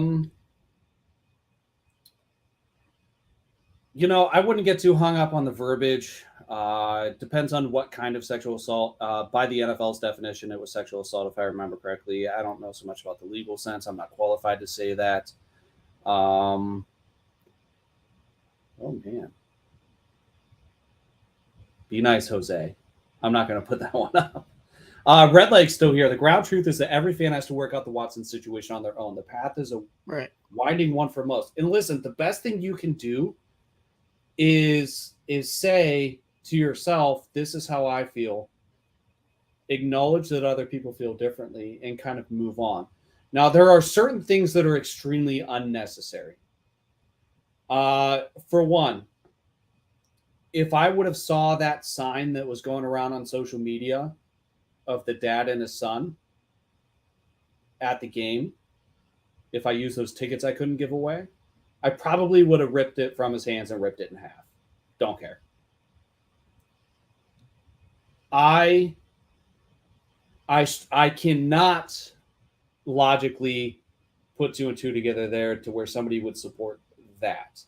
wouldn't get too hung up on the verbiage. It depends on what kind of sexual assault. By the NFL's definition, it was sexual assault, if I remember correctly. I don't know so much about the legal sense. I'm not qualified to say that. Oh, man. Be nice, Jose. I'm not going to put that one up. Red Leg's still here. The ground truth is that every fan has to work out the Watson situation on their own. The path is a winding one for most. And listen, the best thing you can do is say to yourself, this is how I feel. Acknowledge that other people feel differently and kind of move on. Now, there are certain things that are extremely unnecessary. For one, if I would have saw that sign that was going around on social media of the dad and his son at the game, if I used those tickets I couldn't give away, I probably would have ripped it from his hands and ripped it in half. Don't care. I cannot logically put 2 and 2 together there to where somebody would support that.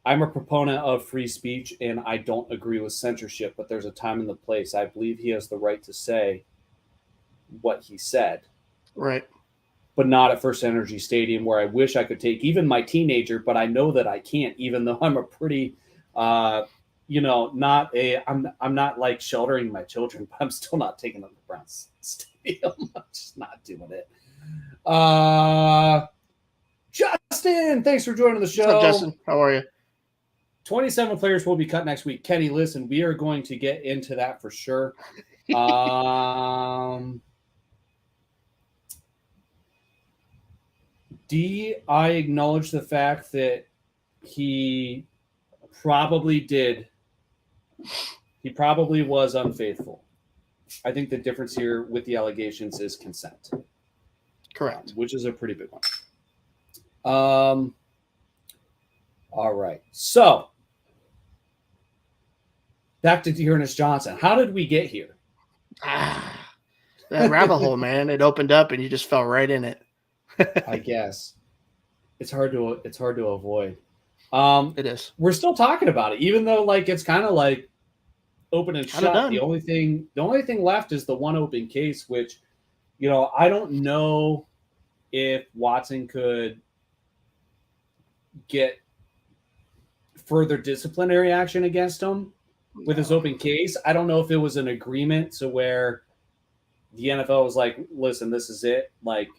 I'm a proponent of free speech, and I don't agree with censorship, but there's a time and the place. I believe he has the right to say what he said, Right. but not at First Energy Stadium, where I wish I could take even my teenager, but I know that I can't, even though I'm a pretty, I'm not like sheltering my children, but I'm still not taking them to Browns Stadium. I'm just not doing it. Justin, thanks for joining the show. What's up, Justin? How are you? 27 players will be cut next week. Kenny, listen, we are going to get into that for sure. D, I acknowledge the fact that he probably was unfaithful. I think the difference here with the allegations is consent. Correct. Which is a pretty big one. All right. So, back to Dearness Johnson. How did we get here? That rabbit hole, man. It opened up and you just fell right in it. I guess. It's hard to avoid. It is. We're still talking about it, even though like it's kind of like open and Kinda shut. done. The only thing left is the one open case, which, I don't know if Watson could get further disciplinary action against him with his open case. I don't know if it was an agreement to where the NFL was like, listen, this is it. Like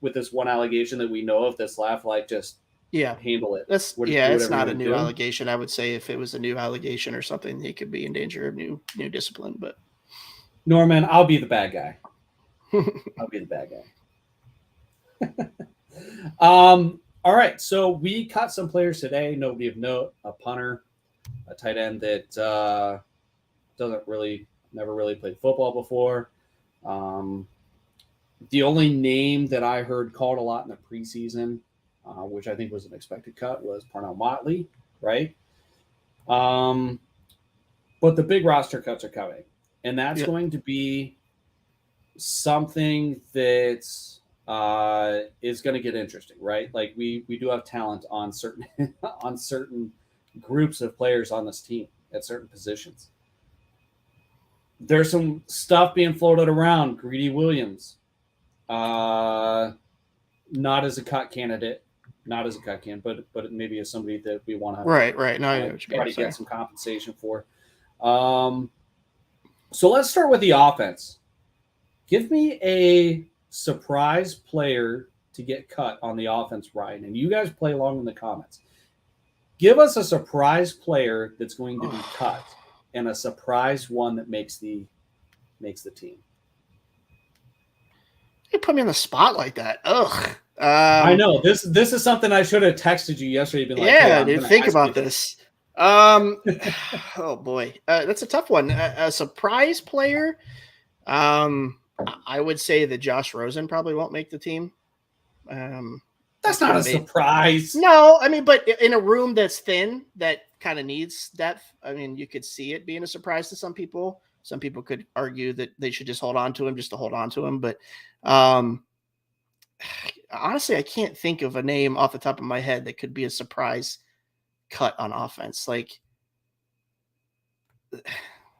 with this one allegation that we know of that's left, like just handle it. It's not a new allegation. I would say if it was a new allegation or something, he could be in danger of new discipline. But Norman, I'll be the bad guy. I'll be the bad guy. All right, so we cut some players today. Nobody of note, a punter, a tight end that never really played football before. The only name that I heard called a lot in the preseason, which I think was an expected cut, was Parnell Motley, right? But the big roster cuts are coming, and that's going to be something that's is going to get interesting, right? Like we do have talent on certain on certain groups of players on this team at certain positions. There's some stuff being floated around. Greedy Williams, not as a cut candidate, but maybe as somebody that we want to right. Now I know what you try to get some compensation for. So let's start with the offense. Give me a surprise player to get cut on the offense, Ryan, and you guys play along in the comments. Give us a surprise player that's going to be cut and a surprise one that makes the team. You put me on the spot like that. Ugh. I know this is something I should have texted you yesterday. Been like, yeah, dude, think about this. Oh boy, that's a tough one. A surprise player. I would say that Josh Rosen probably won't make the team. That's not a surprise. No, I mean, but in a room that's thin, that kind of needs depth. I mean, you could see it being a surprise to some people. Some people could argue that they should just hold on to him just to hold on to him. But honestly, I can't think of a name off the top of my head that could be a surprise cut on offense. Like,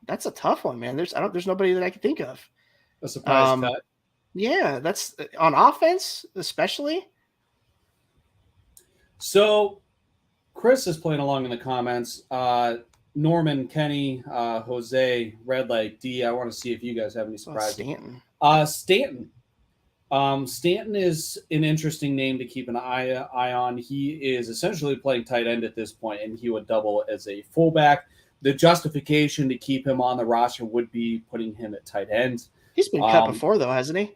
that's a tough one, man. There's nobody that I can think of. A surprise cut. Yeah, that's on offense, especially. So Chris is playing along in the comments. Norman, Kenny, Jose, Red Light, D. I want to see if you guys have any surprises. Stanton. Stanton is an interesting name to keep an eye on. He is essentially playing tight end at this point, and he would double as a fullback. The justification to keep him on the roster would be putting him at tight end. He's been cut before, though, hasn't he?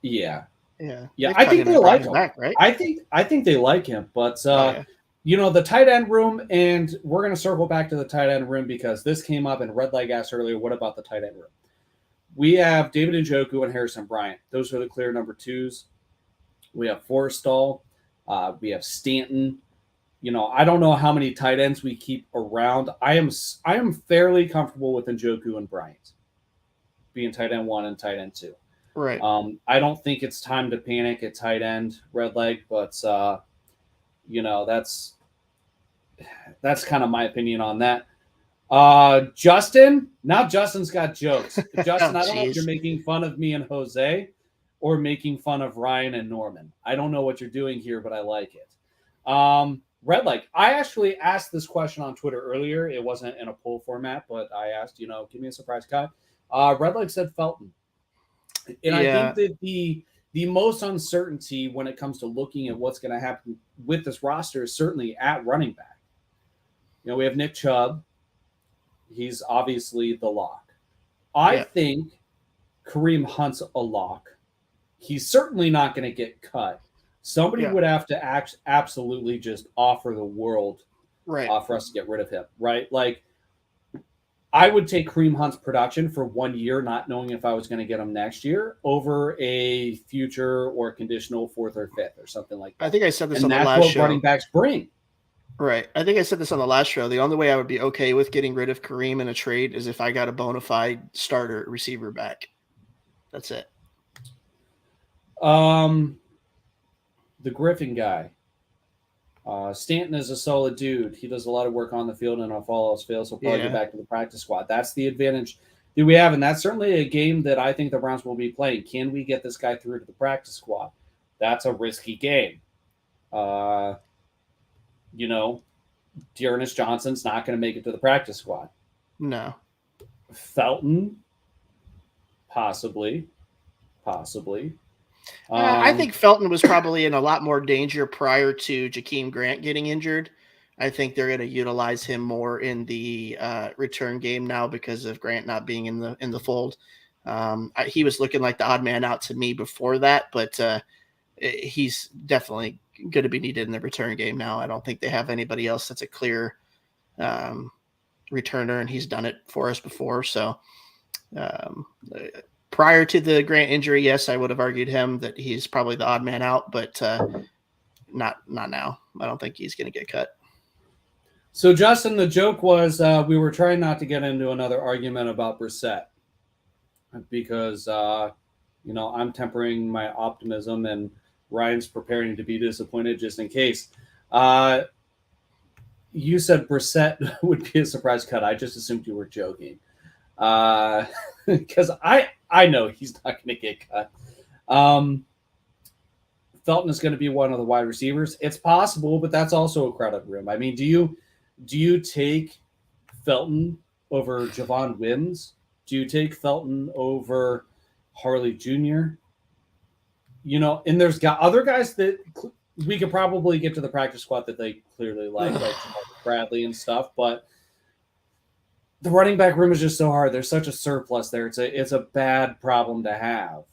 Yeah. Yeah. I think they like him. Back, right? I think they like him, but the tight end room, and we're going to circle back to the tight end room because this came up and Red Leg asked earlier, what about the tight end room? We have David Njoku and Harrison Bryant. Those are the clear number twos. We have Forrestal. We have Stanton. I don't know how many tight ends we keep around. I am fairly comfortable with Njoku and Bryant being tight end 1 and tight end 2. Right. I don't think it's time to panic at tight end, Red Leg, but that's that's kind of my opinion on that. Justin, now Justin's got jokes. Justin, I don't know if you're making fun of me and Jose or making fun of Ryan and Norman. I don't know what you're doing here, but I like it. Red Light. I actually asked this question on Twitter earlier. It wasn't in a poll format, but I asked, give me a surprise cut. Red Light said Felton. And I think that the most uncertainty when it comes to looking at what's going to happen with this roster is certainly at running back. We have Nick Chubb. He's obviously the lock. I think Kareem Hunt's a lock. He's certainly not going to get cut. Somebody would have to absolutely just offer the world for us to get rid of him, right? Like, I would take Kareem Hunt's production for 1 year, not knowing if I was going to get him next year, over a future or conditional 4th or 5th or something like that. I think I said this on the last show. And that's what running backs bring. Right. I think I said this on the last show. The only way I would be okay with getting rid of Kareem in a trade is if I got a bona fide starter receiver back. That's it. The Griffin guy. Stanton is a solid dude. He does a lot of work on the field, and if all else fails, he'll probably get back to the practice squad. That's the advantage that we have, and that's certainly a game that I think the Browns will be playing. Can we get this guy through to the practice squad? That's a risky game. Dearness Johnson's not going to make it to the practice squad. No. Felton, possibly. I think Felton was probably in a lot more danger prior to Jakeem Grant getting injured. I think they're going to utilize him more in the return game now because of Grant not being in the fold. He was looking like the odd man out to me before that, but he's definitely going to be needed in the return game now. I don't think they have anybody else that's a clear returner, and he's done it for us before. So prior to the Grant injury, yes, I would have argued him that he's probably the odd man out, but not now. I don't think he's going to get cut. So, Justin, the joke was we were trying not to get into another argument about Brissett because, I'm tempering my optimism and Ryan's preparing to be disappointed just in case. You said Brissett would be a surprise cut. I just assumed you were joking. Because I know he's not going to get cut. Felton is going to be one of the wide receivers. It's possible, but that's also a crowded room. I mean, do you take Felton over Javon Wims? Do you take Felton over Harley Jr.? And there's other guys that we could probably get to the practice squad that they clearly like Bradley and stuff, but the running back room is just so hard. There's such a surplus there. It's a bad problem to have.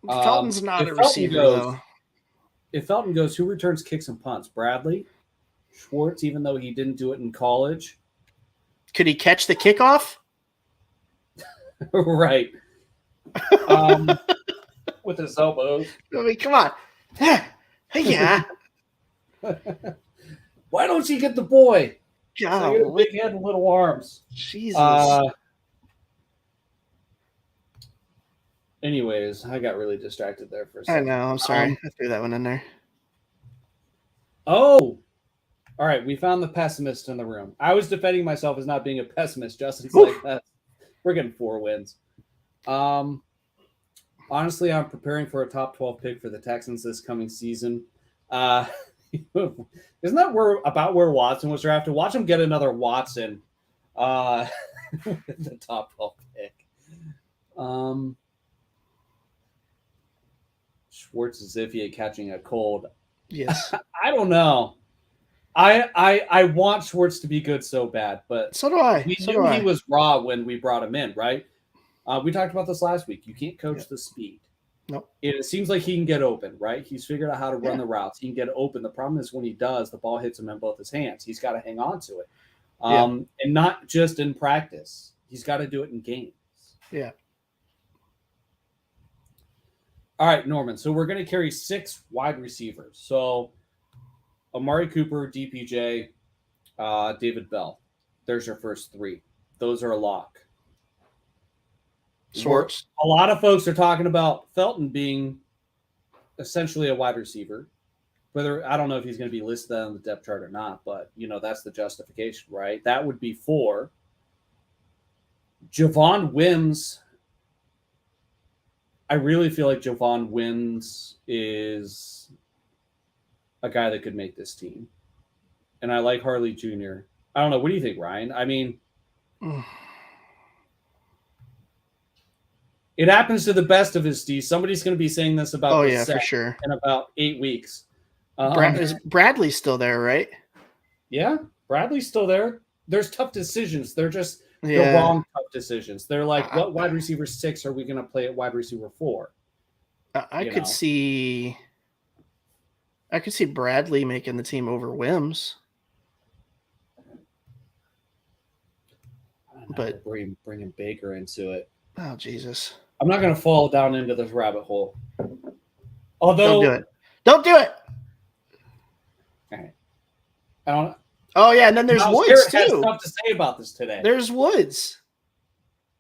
Felton's not a receiver, though. If Felton goes, who returns kicks and punts? Bradley? Schwartz, even though he didn't do it in college? Could he catch the kickoff? Right. With his elbows. I mean, come on. Yeah. Why don't you get the boy? God, so big head and little arms. Jesus. Anyways, I got really distracted there for a second. I know. I'm sorry. I threw that one in there. Oh, all right. We found the pessimist in the room. I was defending myself as not being a pessimist. Justin's like, we're getting 4 wins. Honestly, I'm preparing for a top 12 pick for the Texans this coming season. Isn't that about where Watson was drafted? Watch him get another Watson the top 12 pick. Schwartz as if he had catching a cold. Yes. I don't know. I want Schwartz to be good so bad, but so do I. We knew he was raw when we brought him in, right? We talked about this last week. You can't coach the speed. Nope. It seems like he can get open, right? He's figured out how to run the routes. He can get open. The problem is when he does, the ball hits him in both his hands. He's got to hang on to it. And not just in practice. He's got to do it in games. Yeah. All right, Norman. So we're going to carry 6 wide receivers. So Amari Cooper, DPJ, David Bell. There's your first 3. Those are a lock. Schwartz. A lot of folks are talking about Felton being essentially a wide receiver. whether I don't know if he's going to be listed on the depth chart or not, but that's the justification, right? That would be for Javon Wims. I really feel like Javon Wims is a guy that could make this team. And I like Harley Jr. I don't know. What do you think, Ryan? I mean, it happens to the best of us, Steve. Somebody's going to be saying this about for sure. in about 8 weeks. Is Bradley still there, right? Yeah, Bradley's still there. There's tough decisions. They're just the wrong tough decisions. They're like, what wide receiver 6 are we going to play at wide receiver 4? I could see Bradley making the team over Wims. But bringing Baker into it. Oh, Jesus. I'm not going to fall down into this rabbit hole. Although, Don't do it. All right. I don't. Oh yeah, and then there's Woods too. Has stuff to say about this today. There's Woods.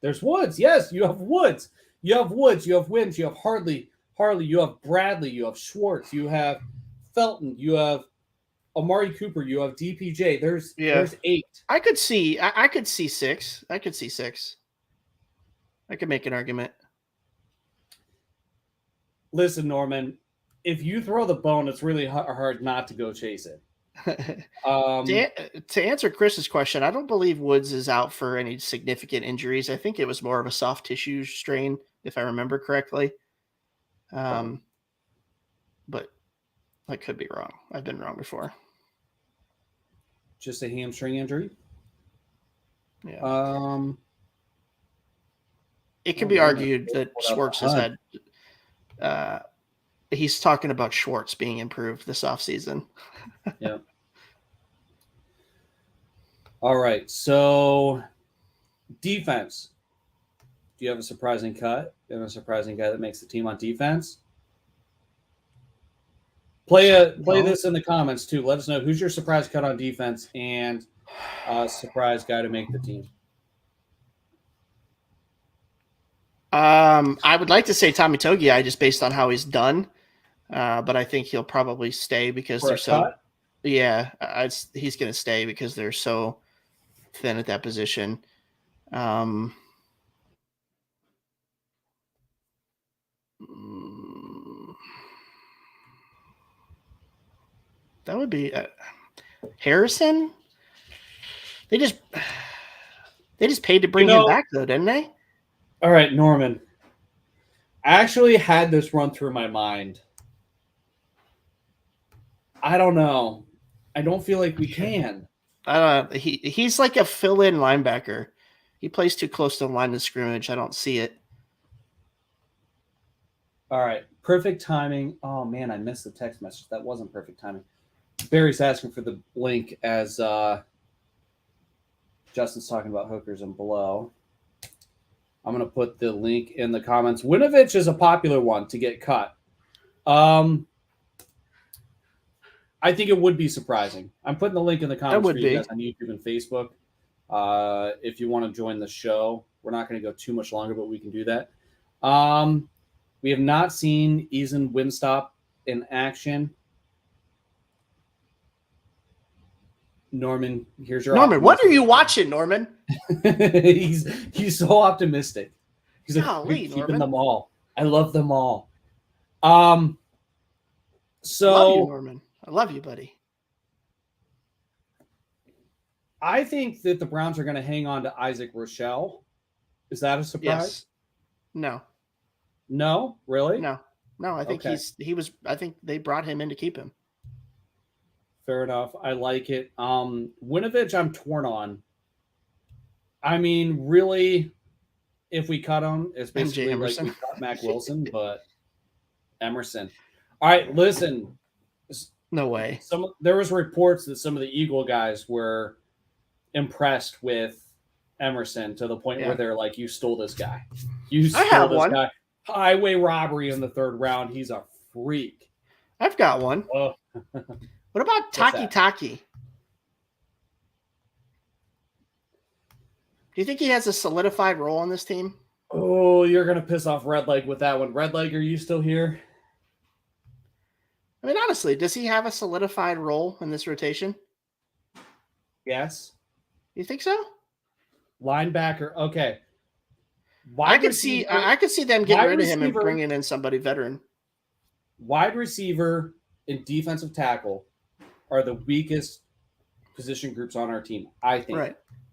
There's Woods. Yes, you have Woods. You have Woods. You have Wims. You have Harley. You have Bradley. You have Schwartz. You have Felton. You have Amari Cooper. You have DPJ. There's 8. I could see 6. I could see 6. I could make an argument. Listen, Norman, if you throw the bone, it's really hard not to go chase it. To answer Chris's question, I don't believe Woods is out for any significant injuries. I think it was more of a soft tissue strain, if I remember correctly. But I could be wrong. I've been wrong before. Just a hamstring injury? Yeah. It can be argued that Schwartz has had he's talking about Schwartz being improved this offseason. Yeah. All right. So defense. Do you have a surprising cut and a surprising guy that makes the team on defense? Play this in the comments too. Let us know who's your surprise cut on defense and a surprise guy to make the team. I would like to say Tommy Togiai just based on how he's done, but I think he'll probably stay because they're so. Cut? Yeah, he's going to stay because they're so thin at that position. That would be Harrison. They just paid to bring him back though, didn't they? All right, Norman. I actually had this run through my mind. I don't know. I don't feel like we can. He's like a fill-in linebacker. He plays too close to the line of scrimmage. I don't see it. All right. Perfect timing. Oh, man, I missed the text message. That wasn't perfect timing. Barry's asking for the link as Justin's talking about hookers and below. I'm going to put the link in the comments. Winovich is a popular one to get cut. I think it would be surprising. I'm putting the link in the comments for you guys on YouTube and Facebook. If you want to join the show, we're not going to go too much longer, but we can do that. We have not seen Eason Winstop in action. Norman, here's your Norman. What are you watching, Norman? he's so optimistic. He's like, we're keeping them all. I love them all. Love you, Norman. I love you, buddy. I think that the Browns are going to hang on to Isaac Rochelle. Is that a surprise? Yes. No. No, really? No. I think I think they brought him in to keep him. Fair enough. I like it. Winovich, I'm torn on. I mean, really, if we cut him, it's basically like we cut Mac Wilson, but Emerson. All right, listen. No way. There was reports that some of the Eagle guys were impressed with Emerson to the point where they're like, "You stole this guy. You stole this guy. Highway robbery in the 3rd round. He's a freak." I've got one. Oh. What about Taki? Do you think he has a solidified role on this team? Oh, you're going to piss off Redleg with that one. Redleg, are you still here? I mean, honestly, does he have a solidified role in this rotation? Yes. You think so? Linebacker. Okay. I could see them getting rid of him and bringing in somebody veteran. Wide receiver and defensive tackle are the weakest position groups on our team, I think.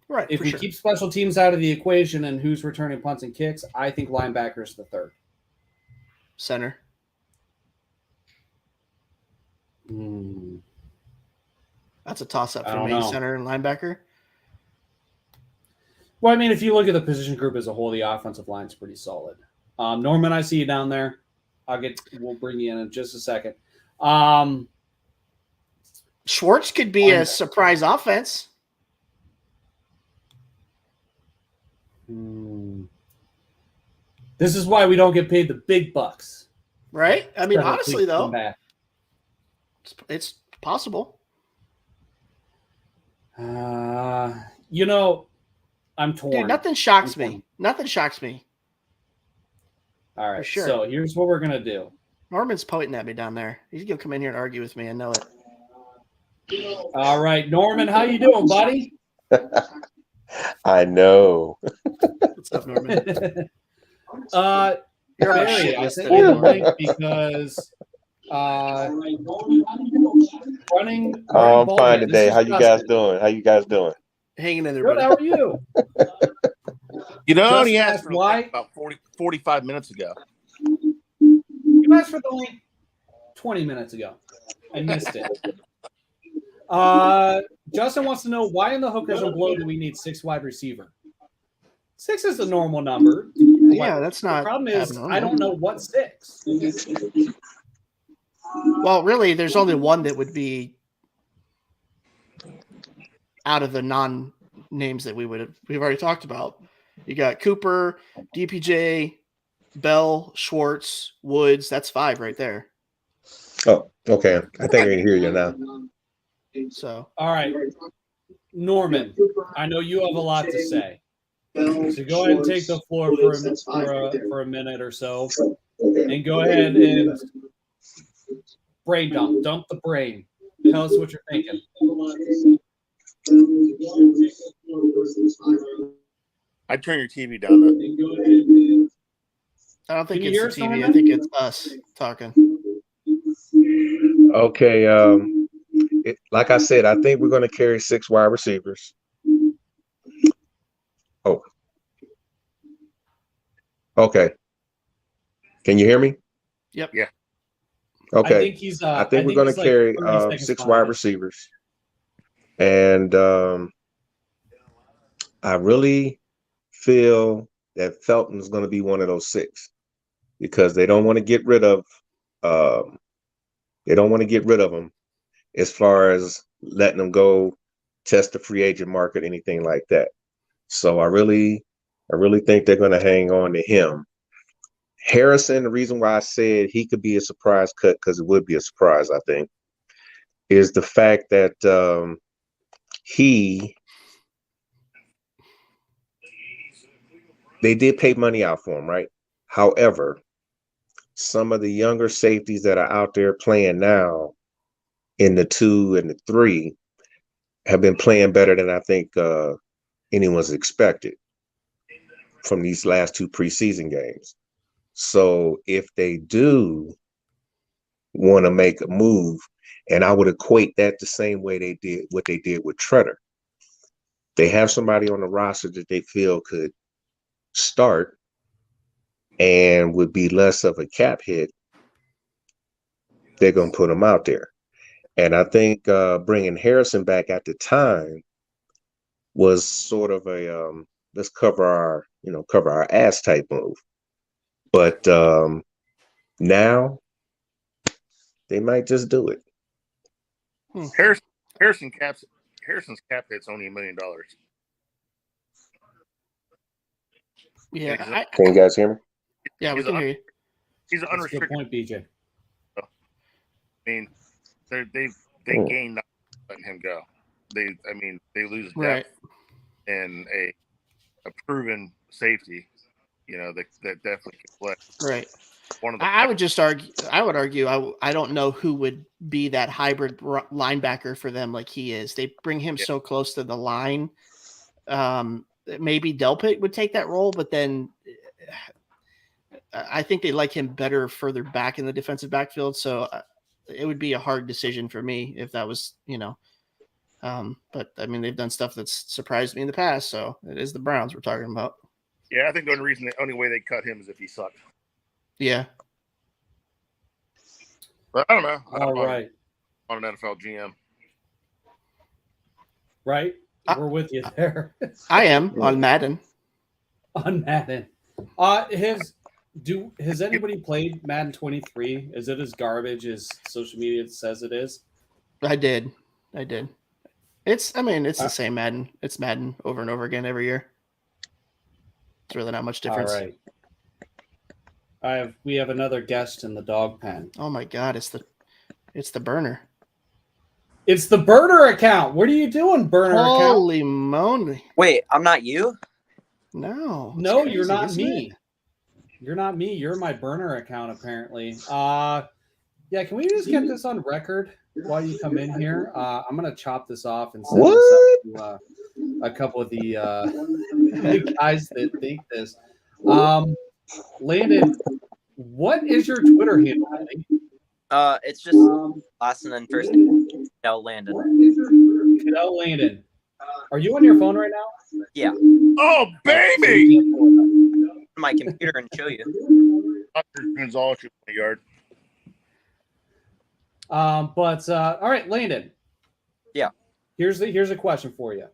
Right. If we keep special teams out of the equation and who's returning punts and kicks, I think linebacker is the third. Center. That's a toss-up for me, center and linebacker. Well, I mean, if you look at the position group as a whole, the offensive line's pretty solid. Norman, I see you down there. We'll bring you in just a second. Schwartz could be a surprise offense. This is why we don't get paid the big bucks. Right? I mean, honestly, though, it's possible. I'm torn. Dude, nothing shocks me. Nothing shocks me. All right, so here's what we're going to do. Norman's pointing at me down there. He's going to come in here and argue with me. I know it. All right, Norman, how you doing, buddy? I know. What's up, Norman? You're very because running. I'm fine today. How you guys doing? Hanging in there, buddy. How are you? You know, only asked for about 45 minutes ago. You asked for the link 20 minutes ago. I missed it. Justin wants to know why in the hookers and blow do we need 6 wide receiver? 6 is the normal number. Yeah, that's not. The problem is I don't know what 6. Well, really, there's only one that would be out of the non-names that we've already talked about. You got Cooper, DPJ, Bell, Schwartz, Woods. That's 5 right there. Oh, okay. I think I can hear you now. So, all right, Norman, I know you have a lot to say. So go ahead and take the floor for a minute or so, and go ahead and brain dump the brain. Tell us what you're thinking. I turn your TV down. I don't think it's the TV. I think it's us talking. Okay. Like I said, I think we're going to carry 6 wide receivers. Oh. Okay. Can you hear me? Yep. Yeah. Okay. I think we're going to carry 6 wide receivers. And I really feel that Felton's going to be one of those 6 because they don't want to get rid of him as far as letting them go test the free agent market, anything like that. So I really think they're going to hang on to him. Harrison, the reason why I said he could be a surprise cut, because it would be a surprise, I think, is the fact that they did pay money out for him, right? However, some of the younger safeties that are out there playing now in the 2 and the 3 have been playing better than I think anyone's expected from these last 2 preseason games. So if they do want to make a move, and I would equate that the same way they did what they did with Tretter. They have somebody on the roster that they feel could start and would be less of a cap hit. They're going to put him out there. And I think bringing Harrison back at the time was sort of a let's cover our ass type move. But now they might just do it. Harrison's cap hit's only $1 million. Yeah. Can you guys hear me? Yeah, we can hear you. He's an unrestricted point, BJ. I mean, they gained not letting him go. They lose depth and a proven safety. That definitely can play. Right. I would just argue. I would argue. I don't know who would be that hybrid linebacker for them like he is. They bring him so close to the line. Maybe Delpit would take that role, but then I think they like him better further back in the defensive backfield. So it would be a hard decision for me if that was, but I mean, they've done stuff that's surprised me in the past. So it is the Browns we're talking about. Yeah, I think the only way they cut him is if he sucked. Yeah. But I don't know. All right. On an NFL GM. Right? We're with you there. I am on Madden. On Madden. Has anybody played Madden 23? Is it as garbage as social media says it is? I did. It's the same Madden. It's Madden over and over again every year. It's really not much difference. All right. We have another guest in the dog pen. Oh my God, it's the burner. It's the burner account. What are you doing, burner account? Holy moly. Wait, I'm not you? No. No, you're not me. You're not me. You're my burner account, apparently. Yeah, can we just get this on record while you come in here? I'm going to chop this off and send this up to a couple of the guys that think this. Landon, what is your Twitter handle, buddy? It's just last and then first. Cadell Landon. Cadell Landon. Are you on your phone right now? Yeah. Oh, baby! My computer and show you. All in the yard. All right, Landon. Yeah. Here's a question for you.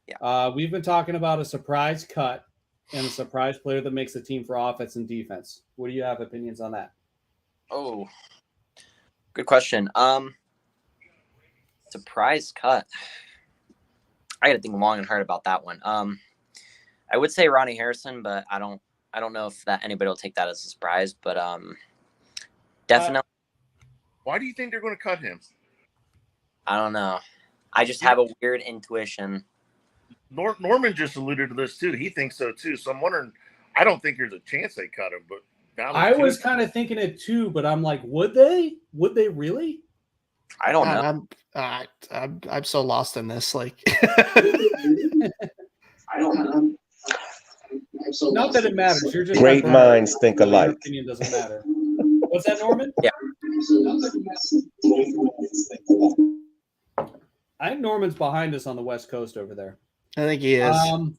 Yeah. We've been talking about a surprise cut and a surprise player that makes the team for offense and defense. What do you have opinions on that? Oh, good question. Surprise cut. I got to think long and hard about that one. I would say Ronnie Harrison, but I don't know if anybody will take that as a surprise. But definitely. Why do you think they're going to cut him? I don't know. I just have a weird intuition. Norman just alluded to this too. He thinks so too. So I'm wondering. I don't think there's a chance they cut him, but I was kind of thinking it too. But I'm like, would they? Would they really? I don't know. I'm so lost in this. Like, I don't know. Not that it matters. You're just great minds think alike. Your opinion doesn't matter. What's that, Norman? Yeah. I think Norman's behind us on the West Coast over there. I think he is. All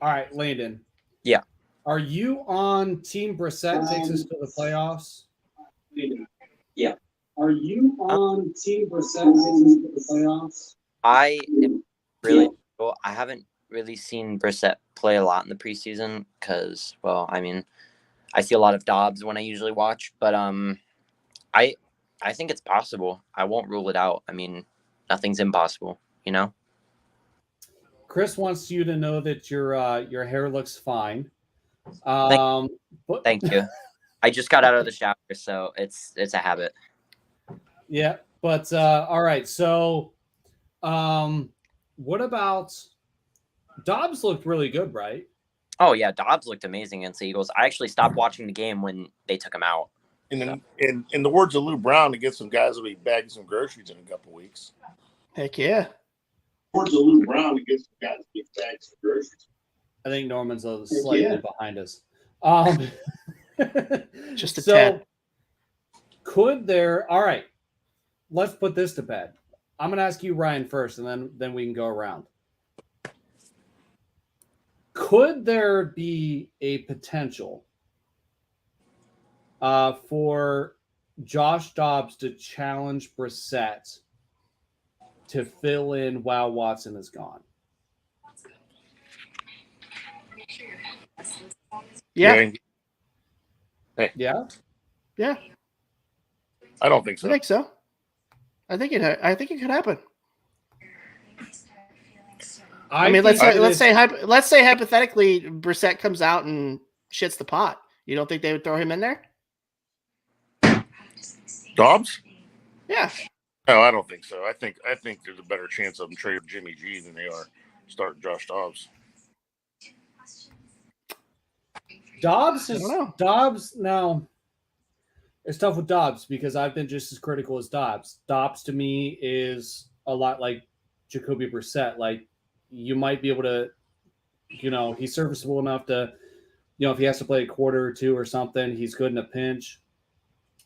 right, Landon. Yeah. Are you on Team Brissett takes us to the playoffs? Yeah. Are you on Team Brissett takes us to the playoffs? I am really cool. I haven't really seen Brissett play a lot in the preseason because, well, I mean, I see a lot of Dobbs when I usually watch, but I think it's possible. I won't rule it out. I mean, nothing's impossible, you know? Chris wants you to know that your hair looks fine. Thank you. I just got out of the shower, so it's a habit. Yeah, but all right. So, what about Dobbs? Looked really good, right? Oh yeah, Dobbs looked amazing against the Eagles. I actually stopped watching the game when they took him out. In the words of Lou Brown, to get some guys will be bagging some groceries in a couple weeks. Heck yeah. Words of Lou Brown, to get some guys will be bagging some groceries. I think Norman's slightly behind us. Just a tad. Could there? All right, let's put this to bed. I'm going to ask you, Ryan, first, and then we can go around. Could there be a potential for Josh Dobbs to challenge Brissett to fill in while Watson is gone? Yeah. Yeah. Yeah. I don't think so. I think so. I think it could happen. I mean, let's say hypothetically, Brissett comes out and shits the pot. You don't think they would throw him in there? Dobbs? Yeah. No, I don't think so. I think there's a better chance of them trading Jimmy G than they are starting Josh Dobbs. Dobbs I is don't know. Dobbs now. It's tough with Dobbs because I've been just as critical as Dobbs. Dobbs to me is a lot like Jacoby Brissett. Like you might be able to, he's serviceable enough to, if he has to play a quarter or two or something, he's good in a pinch.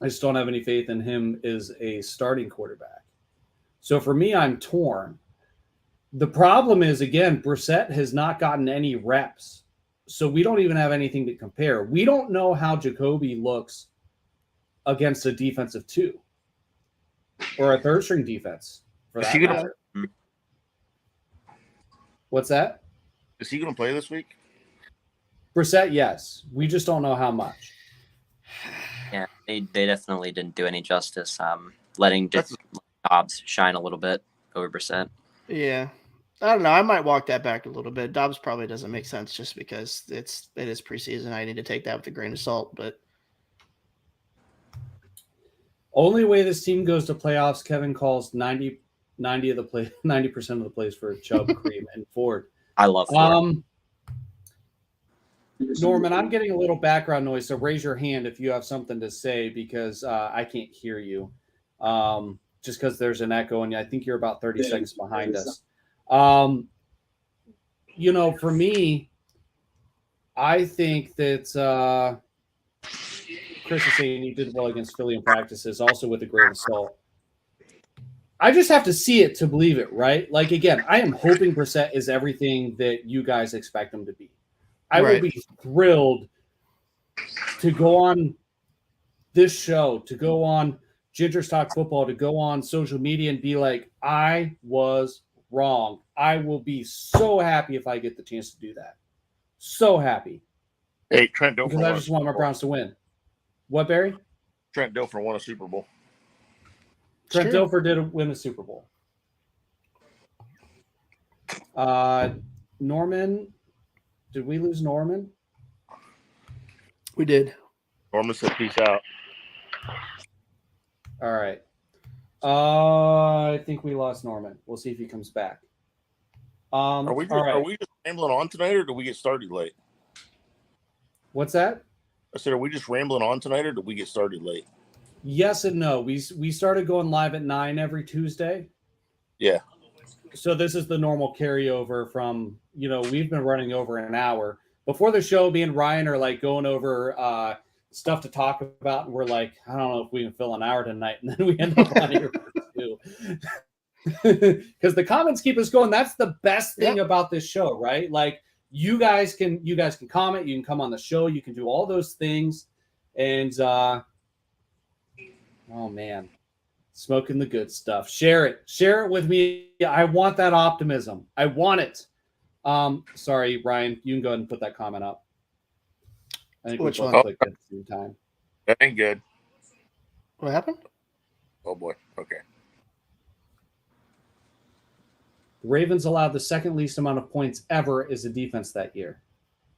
I just don't have any faith in him as a starting quarterback. So for me, I'm torn. The problem is, again, Brissett has not gotten any reps. So we don't even have anything to compare. We don't know how Jacoby looks against a defensive two or a third string defense for that matter. What's that? Is he going to play this week? Brissett, yes. We just don't know how much. Yeah, they definitely didn't do any justice. Letting Dobbs shine a little bit over Brissett. Yeah. I don't know. I might walk that back a little bit. Dobbs probably doesn't make sense just because it is preseason. I need to take that with a grain of salt, but only way this team goes to playoffs, Kevin calls 90% of the plays for Chubb, Kareem, and Ford. I love Ford. Norman, I'm getting a little background noise, so raise your hand if you have something to say because I can't hear you. Just because there's an echo, and I think you're about 30 seconds behind us. For me, I think that Chris is saying he did well against Philly in practices, also with a grain of salt. I just have to see it to believe it, right? Like, again, I am hoping Brissett is everything that you guys expect him to be. I will be thrilled to go on this show, to go on Ginger's Talk Football, to go on social media and be like, I was wrong. I will be so happy if I get the chance to do that. So happy. Hey, Trent Dilfer. Because I just want my Browns to win. What, Barry? Trent Dilfer won a Super Bowl. Trent Dilfer did win a Super Bowl. Norman, did we lose Norman? we did. Norman said peace out. All right. I think we lost Norman. We'll see if he comes back. Are we just rambling on tonight, or do we get started late? What's that? I said, are we just rambling on tonight, or do we get started late? Yes and no. We started going live at 9 every Tuesday. Yeah. So this is the normal carryover from, we've been running over an hour. Before the show, me and Ryan are like going over stuff to talk about. And we're like, I don't know if we can fill an hour tonight. And then we end up on here for 2. Because the comments keep us going. That's the best thing about this show, right? Like you guys can comment, you can come on the show, you can do all those things. And oh man. Smoking the good stuff. Share it with me. I want that optimism. I want it. Sorry, Ryan, you can go ahead and put that comment up. I think Which we both one? clicked at the same time. That ain't good. What happened? Oh boy. Okay. The Ravens allowed the second least amount of points ever as a defense that year.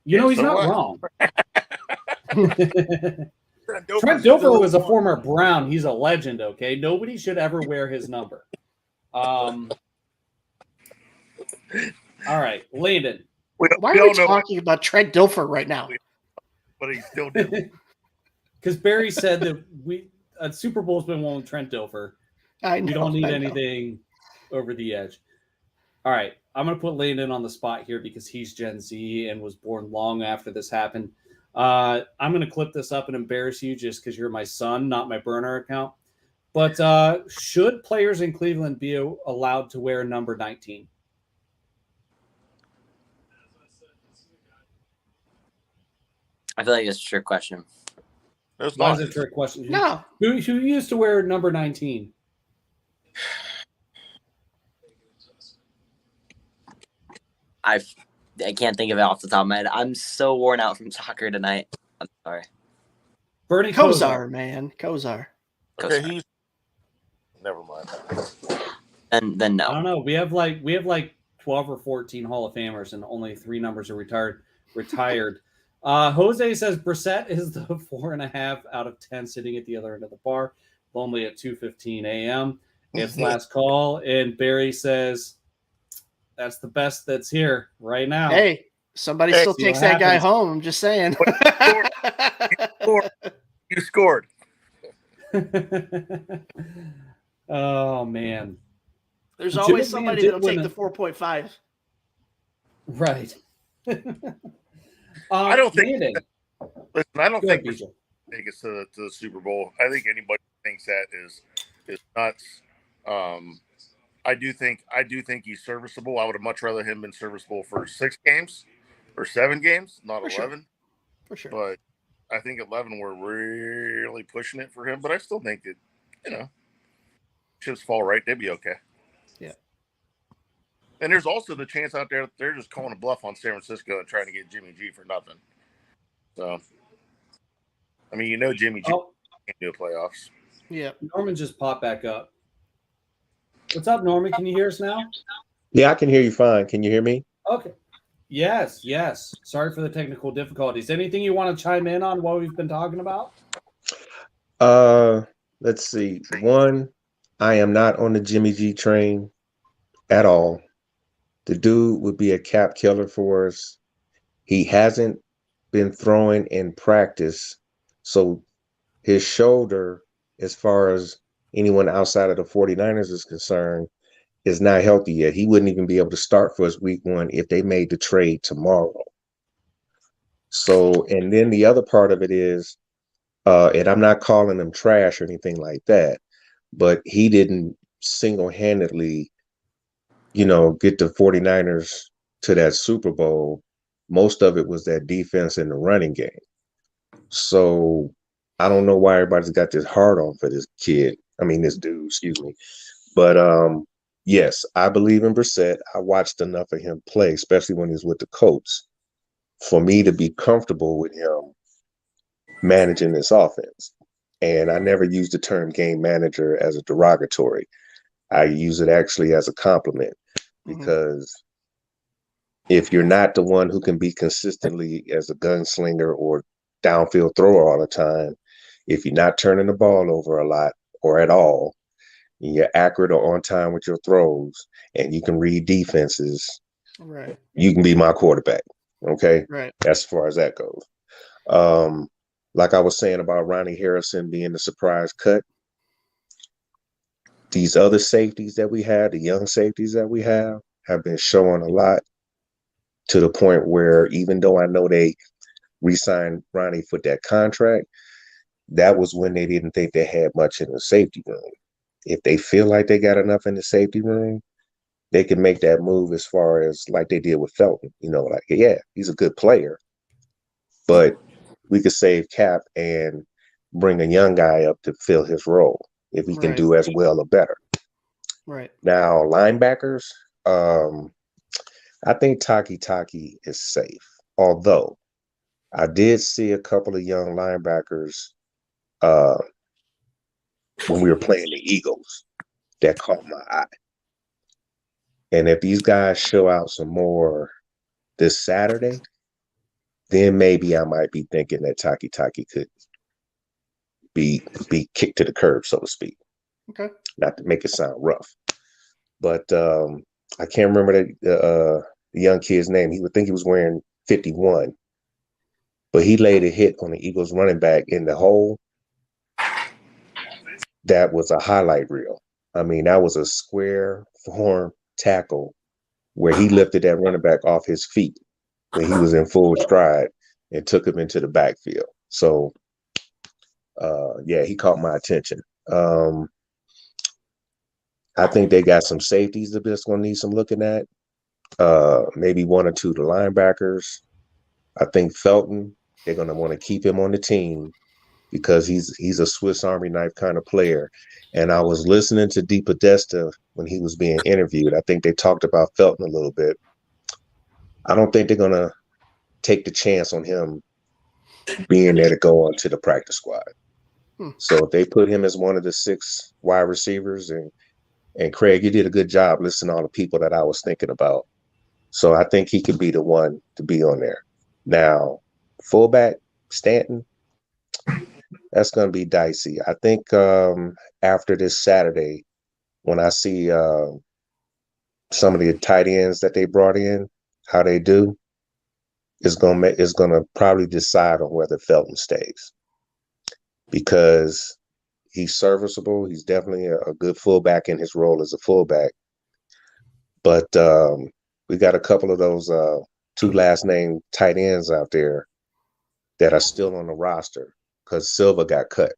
He's not wrong. Trent Dilfer was a former Brown. He's a legend, okay? Nobody should ever wear his number. All right, Landon. Why are we talking about Trent Dilfer right now? But he's still doing. Because Barry said that Super Bowl's been won with Trent Dilfer. We don't need anything over the edge. All right, I'm going to put Landon on the spot here because he's Gen Z and was born long after this happened. I'm going to clip this up and embarrass you just because you're my son, not my burner account. But should players in Cleveland be allowed to wear number 19? I feel like it's a trick question. Why is it a trick question? No. Who used to wear number 19? I can't think of it off the top of my head. I'm so worn out from soccer tonight. I'm sorry. Bernie Kosar, man. Kosar. Okay, he's never mind. Then no. I don't know. We have like 12 or 14 Hall of Famers, and only 3 numbers are retired. Jose says Brissett is the 4.5 out of 10 sitting at the other end of the bar, only at 2:15 a.m. It's last call, and Barry says that's the best that's here right now. Hey, Somebody Hey, still see takes what that guy happens. home. I'm just saying. You scored. Oh man, There's Jim always McMahon somebody did that'll win take the a- 4.5. right. I don't think. Manning. Listen, I don't Go think ahead, we're BJ. take us to the Super Bowl. I think anybody who thinks that is nuts. I do think he's serviceable. I would have much rather him been serviceable for 6 games or 7 games, not For sure. 11. For sure. But I think 11 we're really pushing it for him. But I still think that chips fall right, they'd be okay. Yeah. And there's also the chance out there that they're just calling a bluff on San Francisco and trying to get Jimmy G for nothing. So, I mean, Jimmy G can't do playoffs. Yeah. Norman just popped back up. What's up, Norman? Can you hear us now? Yeah, I can hear you fine. Can you hear me? Okay. Yes. Sorry for the technical difficulties. Anything you want to chime in on what we've been talking about? Let's see. One, I am not on the Jimmy G train at all. The dude would be a cap killer for us. He hasn't been throwing in practice, so his shoulder, as far as anyone outside of the 49ers is concerned, is not healthy yet. He wouldn't even be able to start for us week 1 if they made the trade tomorrow. So, and then the other part of it is, and I'm not calling him trash or anything like that, but he didn't single-handedly, get the 49ers to that Super Bowl. Most of it was that defense in the running game. So I don't know why everybody's got this hard on for this dude, excuse me. But yes, I believe in Brissett. I watched enough of him play, especially when he was with the Colts, for me to be comfortable with him managing this offense. And I never used the term game manager as a derogatory. I use it actually as a compliment, because if you're not the one who can be consistently as a gunslinger or downfield thrower all the time, if you're not turning the ball over a lot or at all, and you're accurate or on time with your throws, and you can read defenses, Right. you can be my quarterback. Okay. Right. As far as that goes. Like I was saying about Ronnie Harrison being the surprise cut, these other safeties that we have, the young safeties that we have been showing a lot, to the point where even though I know they re-signed Ronnie for that contract, that was when they didn't think they had much in the safety room. If they feel like they got enough in the safety room, they can make that move, as far as like they did with Felton. Yeah, he's a good player, but we could save cap and bring a young guy up to fill his role if he can do as well or better. Right. Now, linebackers, I think Taki is safe. Although I did see a couple of young linebackers when we were playing the Eagles that caught my eye. And if these guys show out some more this Saturday, then maybe I might be thinking that Taki could be kicked to the curb, so to speak. Okay. Not to make it sound rough, but I can't remember the young kid's name. He would think he was wearing 51, but he laid a hit on the Eagles running back in the hole. That was a highlight reel. I mean, that was a square form tackle where he lifted that running back off his feet when he was in full stride and took him into the backfield. So, yeah, he caught my attention. I think they got some safeties that just going to need some looking at. Maybe 1 or 2 the linebackers. I think Felton, they're going to want to keep him on the team because he's a Swiss Army knife kind of player. And I was listening to Deep Podesta when he was being interviewed. I think they talked about Felton a little bit. I don't think they're going to take the chance on him being there to go onto the practice squad. So if they put him as one of the 6 wide receivers, and Craig, you did a good job listening to all the people that I was thinking about. So I think he could be the one to be on there. Now, fullback, Stanton, that's going to be dicey. I think after this Saturday, when I see some of the tight ends that they brought in, how they do, is gonna probably decide on whether Felton stays, because he's serviceable. He's definitely a good fullback in his role as a fullback. But we got a couple of those two last name tight ends out there that are still on the roster because Silva got cut.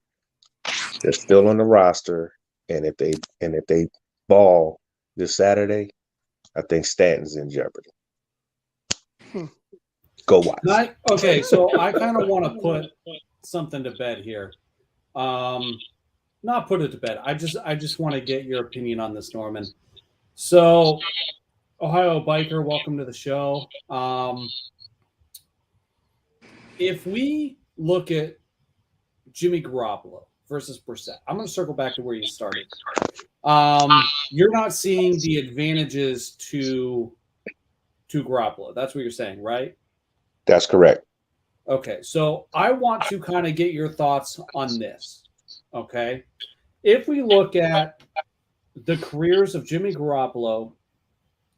They're still on the roster, and if they ball this Saturday, I think Stanton's in jeopardy. Go watch. Okay, so I kind of want to put something to bed here. Not put it to bed. I just want to get your opinion on this, Norman. So, Ohio Biker, welcome to the show. If we look at Jimmy Garoppolo versus Brissett, I'm going to circle back to where you started. You're not seeing the advantages to Garoppolo. That's what you're saying, right? That's correct. Okay, so I want to kind of get your thoughts on this. Okay, if we look at the careers of Jimmy Garoppolo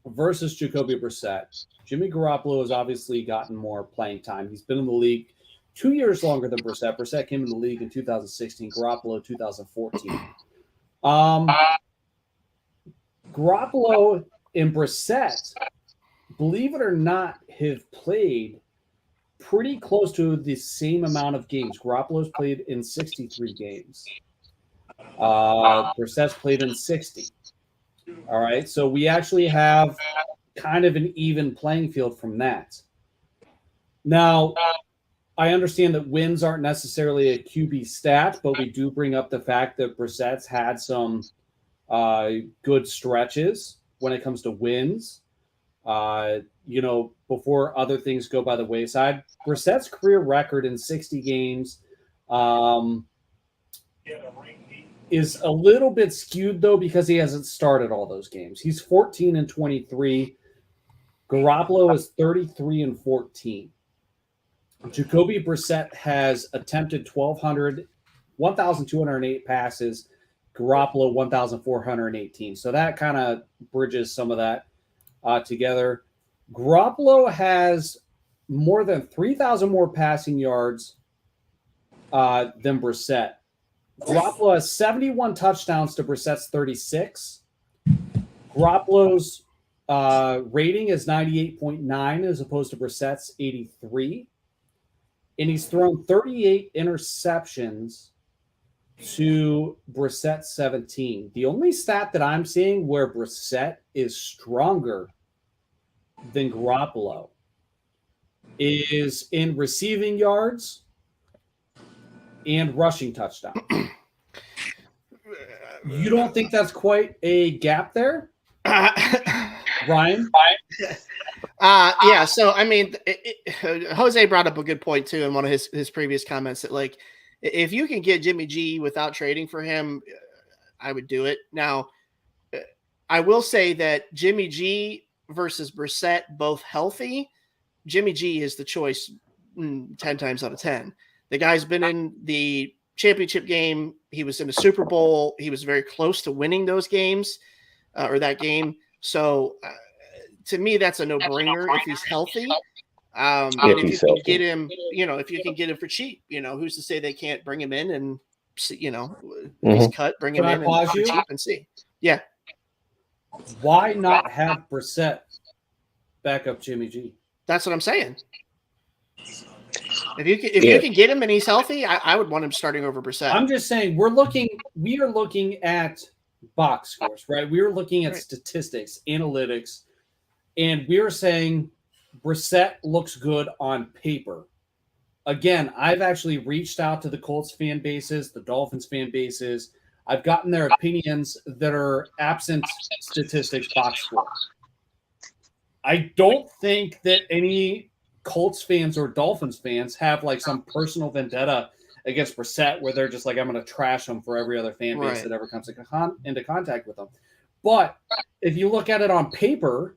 versus Jacoby Brissett, Jimmy Garoppolo has obviously gotten more playing time. He's been in the league 2 years longer than Brissett. Brissett came in the league in 2016, Garoppolo 2014. Garoppolo and Brissett, believe it or not, have played pretty close to the same amount of games. Garoppolo's played in 63 games. Brissett's played in 60. All right, so we actually have kind of an even playing field from that. Now, I understand that wins aren't necessarily a QB stat, but we do bring up the fact that Brissett's had some good stretches when it comes to wins. Before other things go by the wayside. Brissett's career record in 60 games is a little bit skewed, though, because he hasn't started all those games. He's 14-23. Garoppolo is 33-14. Jacoby Brissett has attempted 1,208 passes. Garoppolo 1,418. So that kind of bridges some of that together. Garoppolo has more than 3,000 more passing yards than Brissett. Garoppolo has 71 touchdowns to Brissett's 36. Garoppolo's rating is 98.9 as opposed to Brissett's 83. And he's thrown 38 interceptions to Brissett's 17. The only stat that I'm seeing where Brissett is stronger than Garoppolo is in receiving yards and rushing touchdown. You don't think that's quite a gap there, Ryan? Yeah. So, I mean, Jose brought up a good point, too, in one of his previous comments that, like, if you can get Jimmy G without trading for him, I would do it. Now, I will say that Jimmy G versus Brissett, both healthy, Jimmy G is the choice 10 times out of 10. The guy's been in the championship game. He was in the Super Bowl. He was very close to winning those games or that game. So to me, that's a no-brainer if he's healthy. And if you can get him, if you can get him for cheap, who's to say they can't bring him in and, he's cut, bring him in and cheap and see. Yeah. Why not have Brissett back up Jimmy G? That's what I'm saying. If you can get him and he's healthy, I would want him starting over Brissett. I'm just saying we are looking at box scores, right? We are looking at statistics, analytics, and we are saying Brissett looks good on paper. Again, I've actually reached out to the Colts fan bases, the Dolphins fan bases. I've gotten their opinions that are absent statistics box score. I don't think that any Colts fans or Dolphins fans have like some personal vendetta against Brissett where they're just like, I'm going to trash him for every other fan base that ever comes into contact with them. But if you look at it on paper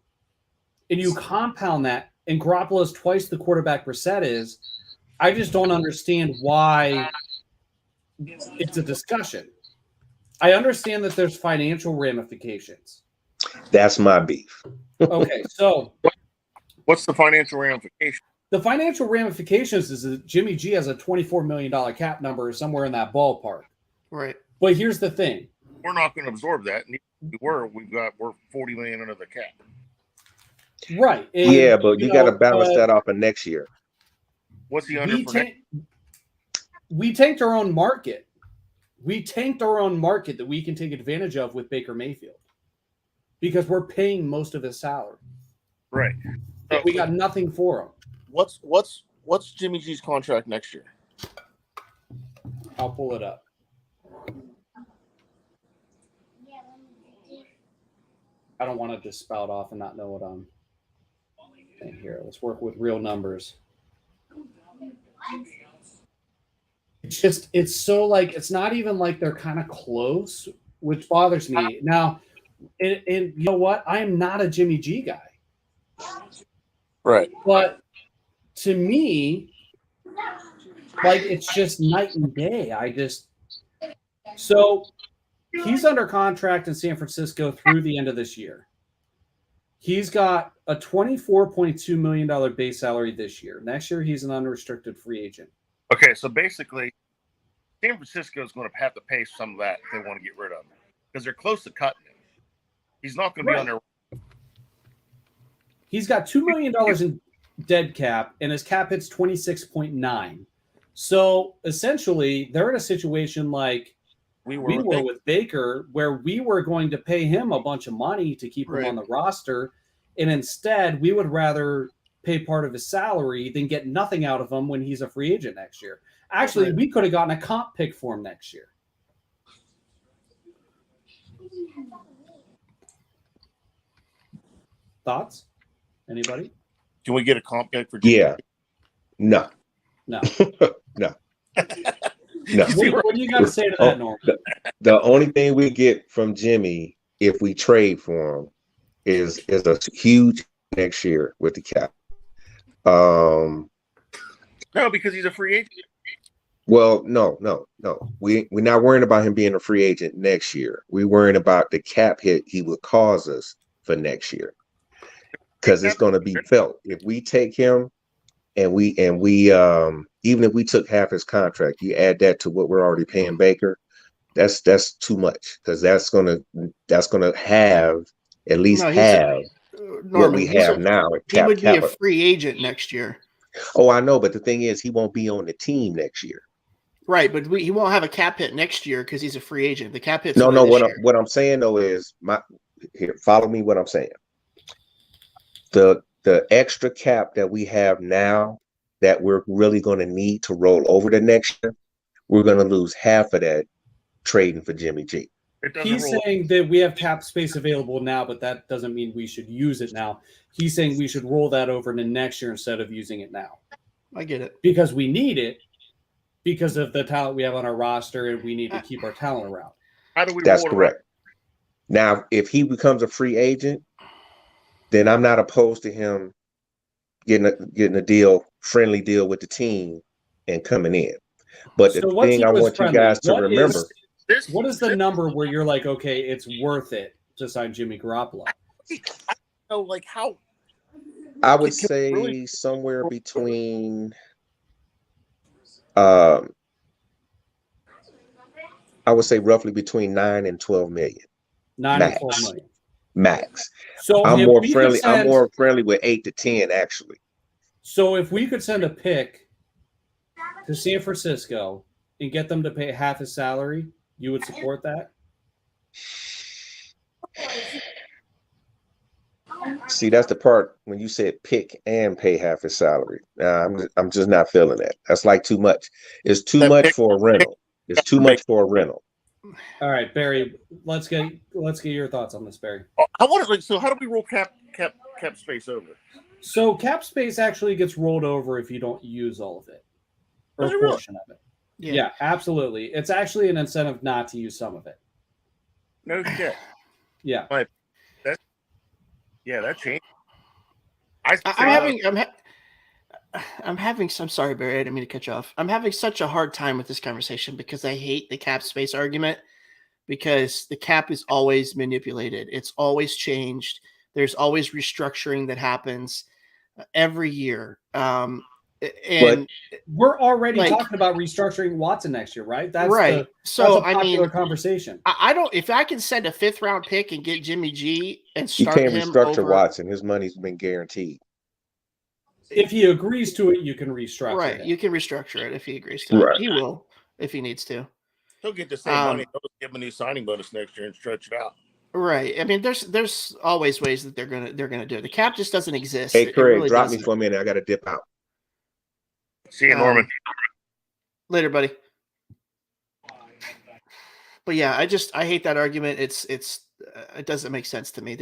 and you compound that, and Garoppolo's twice the quarterback Brissett is, I just don't understand why it's a discussion. I understand that there's financial ramifications. That's my beef. Okay, so what's the financial ramification? The financial ramifications is that Jimmy G has a $24 million cap number somewhere in that ballpark. Right. But here's the thing. We're not going to absorb that. And we're $40 million under the cap. Right. And, yeah, but you got to balance that off of next year. What's he under for next? We tanked our own market. We tanked our own market that we can take advantage of with Baker Mayfield because we're paying most of his salary. Right. We got nothing for him. What's Jimmy G's contract next year? I'll pull it up. I don't want to just spout off and not know what I'm saying here. Let's work with real numbers. It's so like, it's not even like they're kind of close, which bothers me. Now, and you know what? I am not a Jimmy G guy. Right. But to me, like, it's just night and day. So he's under contract in San Francisco through the end of this year. He's got a $24.2 million base salary this year. Next year, he's an unrestricted free agent. Okay, so basically, San Francisco is going to have to pay some of that if they want to get rid of him because they're close to cutting him. He's not going to be on their. He's got $2 million in dead cap, and his cap hits 26.9. So essentially, they're in a situation like we were with Baker, where we were going to pay him a bunch of money to keep him on the roster, and instead we would rather pay part of his salary than get nothing out of him when he's a free agent next year. Actually, we could have gotten a comp pick for him next year. Thoughts? Anybody? Can we get a comp pick for? Yeah. No. No. No. No. What do you got to say to that, Norm? The only thing we get from Jimmy if we trade for him is a huge next year with the cap. No, because he's a free agent. Well, no. We're not worrying about him being a free agent next year. We're worrying about the cap hit he would cause us for next year. Because it's going to be felt. If we take him and we even if we took half his contract, you add that to what we're already paying Baker, that's too much, because that's gonna have at least what we have now. He would be a free agent next year. Oh, I know, but the thing is, he won't be on the team next year. Right, but he won't have a cap hit next year because he's a free agent. The cap hit. No. What I'm saying though is follow me. What I'm saying. The extra cap that we have now that we're really going to need to roll over the next year, we're going to lose half of that trading for Jimmy G. He's saying that we have cap space available now, but that doesn't mean we should use it now. He's saying we should roll that over to next year instead of using it now. I get it. Because we need it because of the talent we have on our roster, and we need to keep our talent around. How do we That's roll correct. Now, if he becomes a free agent, then I'm not opposed to him getting a friendly deal with the team and coming in. But the thing I want you guys to remember, what is the number where you're like, okay, it's worth it to sign Jimmy Garoppolo? How? I would say somewhere between I would say roughly between 9 and 12 million. 9 and 12 million. Max. So I'm more friendly. I'm more friendly with 8 to 10, actually. So if we could send a pick to San Francisco and get them to pay half his salary, you would support that? See, that's the part when you said pick and pay half his salary. I'm just not feeling that. That's like too much. It's too much for a rental. It's too much for a rental. All right, Barry. Let's get your thoughts on this, Barry. I want to. So, how do we roll cap space over? So, cap space actually gets rolled over if you don't use all of it, or a portion of it. Yeah, absolutely. It's actually an incentive not to use some of it. No shit. Yeah. That changed. I'm sorry, Barry. I didn't mean to cut you off. I'm having such a hard time with this conversation because I hate the cap space argument, because the cap is always manipulated. It's always changed. There's always restructuring that happens. every year. But And We're already Like- talking about restructuring Watson next year, right? That's right. that's So a I popular mean, conversation. I don't. If I can send a 5th round pick and get Jimmy G and you start can't him restructure over, Watson. His money's been guaranteed. If he agrees to it, you can restructure right? it. You can restructure it if he agrees to Right. it. He will if he needs to. He'll get the same Um, money. They'll just give him a new signing bonus next year and stretch it out. Right. I mean, there's always ways that they're gonna do it. The cap just doesn't exist. Hey, It Craig, really drop doesn't. me for a minute. I got to dip out. See you, Norman. Later, buddy. But yeah, I hate that argument. It doesn't make sense to me.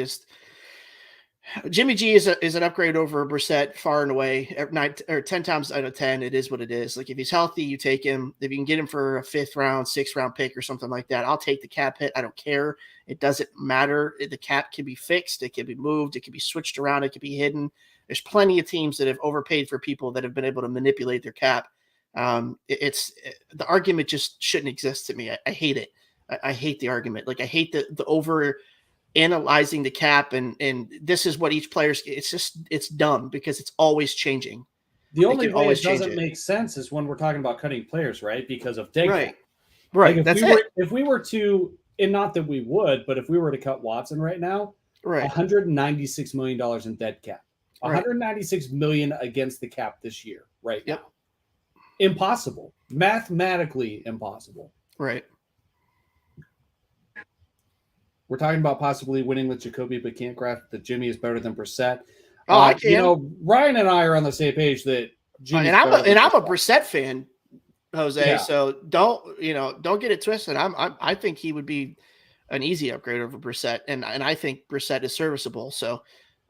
Jimmy G is an upgrade over Brissett far and away. 9 or 10 times out of 10, it is what it is. Like if he's healthy, you take him. If you can get him for a 5th round, 6th round pick or something like that, I'll take the cap hit. I don't care. It doesn't matter. The cap can be fixed. It can be moved. It can be switched around. It can be hidden. There's plenty of teams that have overpaid for people that have been able to manipulate their cap. The argument just shouldn't exist to me. I hate it. I hate the argument. Like I hate the over analyzing the cap and this is what each player's. It's dumb because it's always changing. The only can way always it change doesn't it. make sense is when we're talking about cutting players, right? Because of dead Right. cap. Right. Like That's if we were to, and not that we would, but if we were to cut Watson right now, right. $196 million in dead cap, Right. $196 million against the cap this year, right? Yep. Now. Impossible, mathematically impossible. Right. We're talking about possibly winning with Jacoby, but can't grasp that Jimmy is better than Brissett. Oh, I can. You know, Ryan and I are on the same page that Jimmy. And I'm a Brissett fan, Jose. Yeah. So don't get it twisted. I think he would be an easy upgrade over Brissett, and I think Brissett is serviceable. So,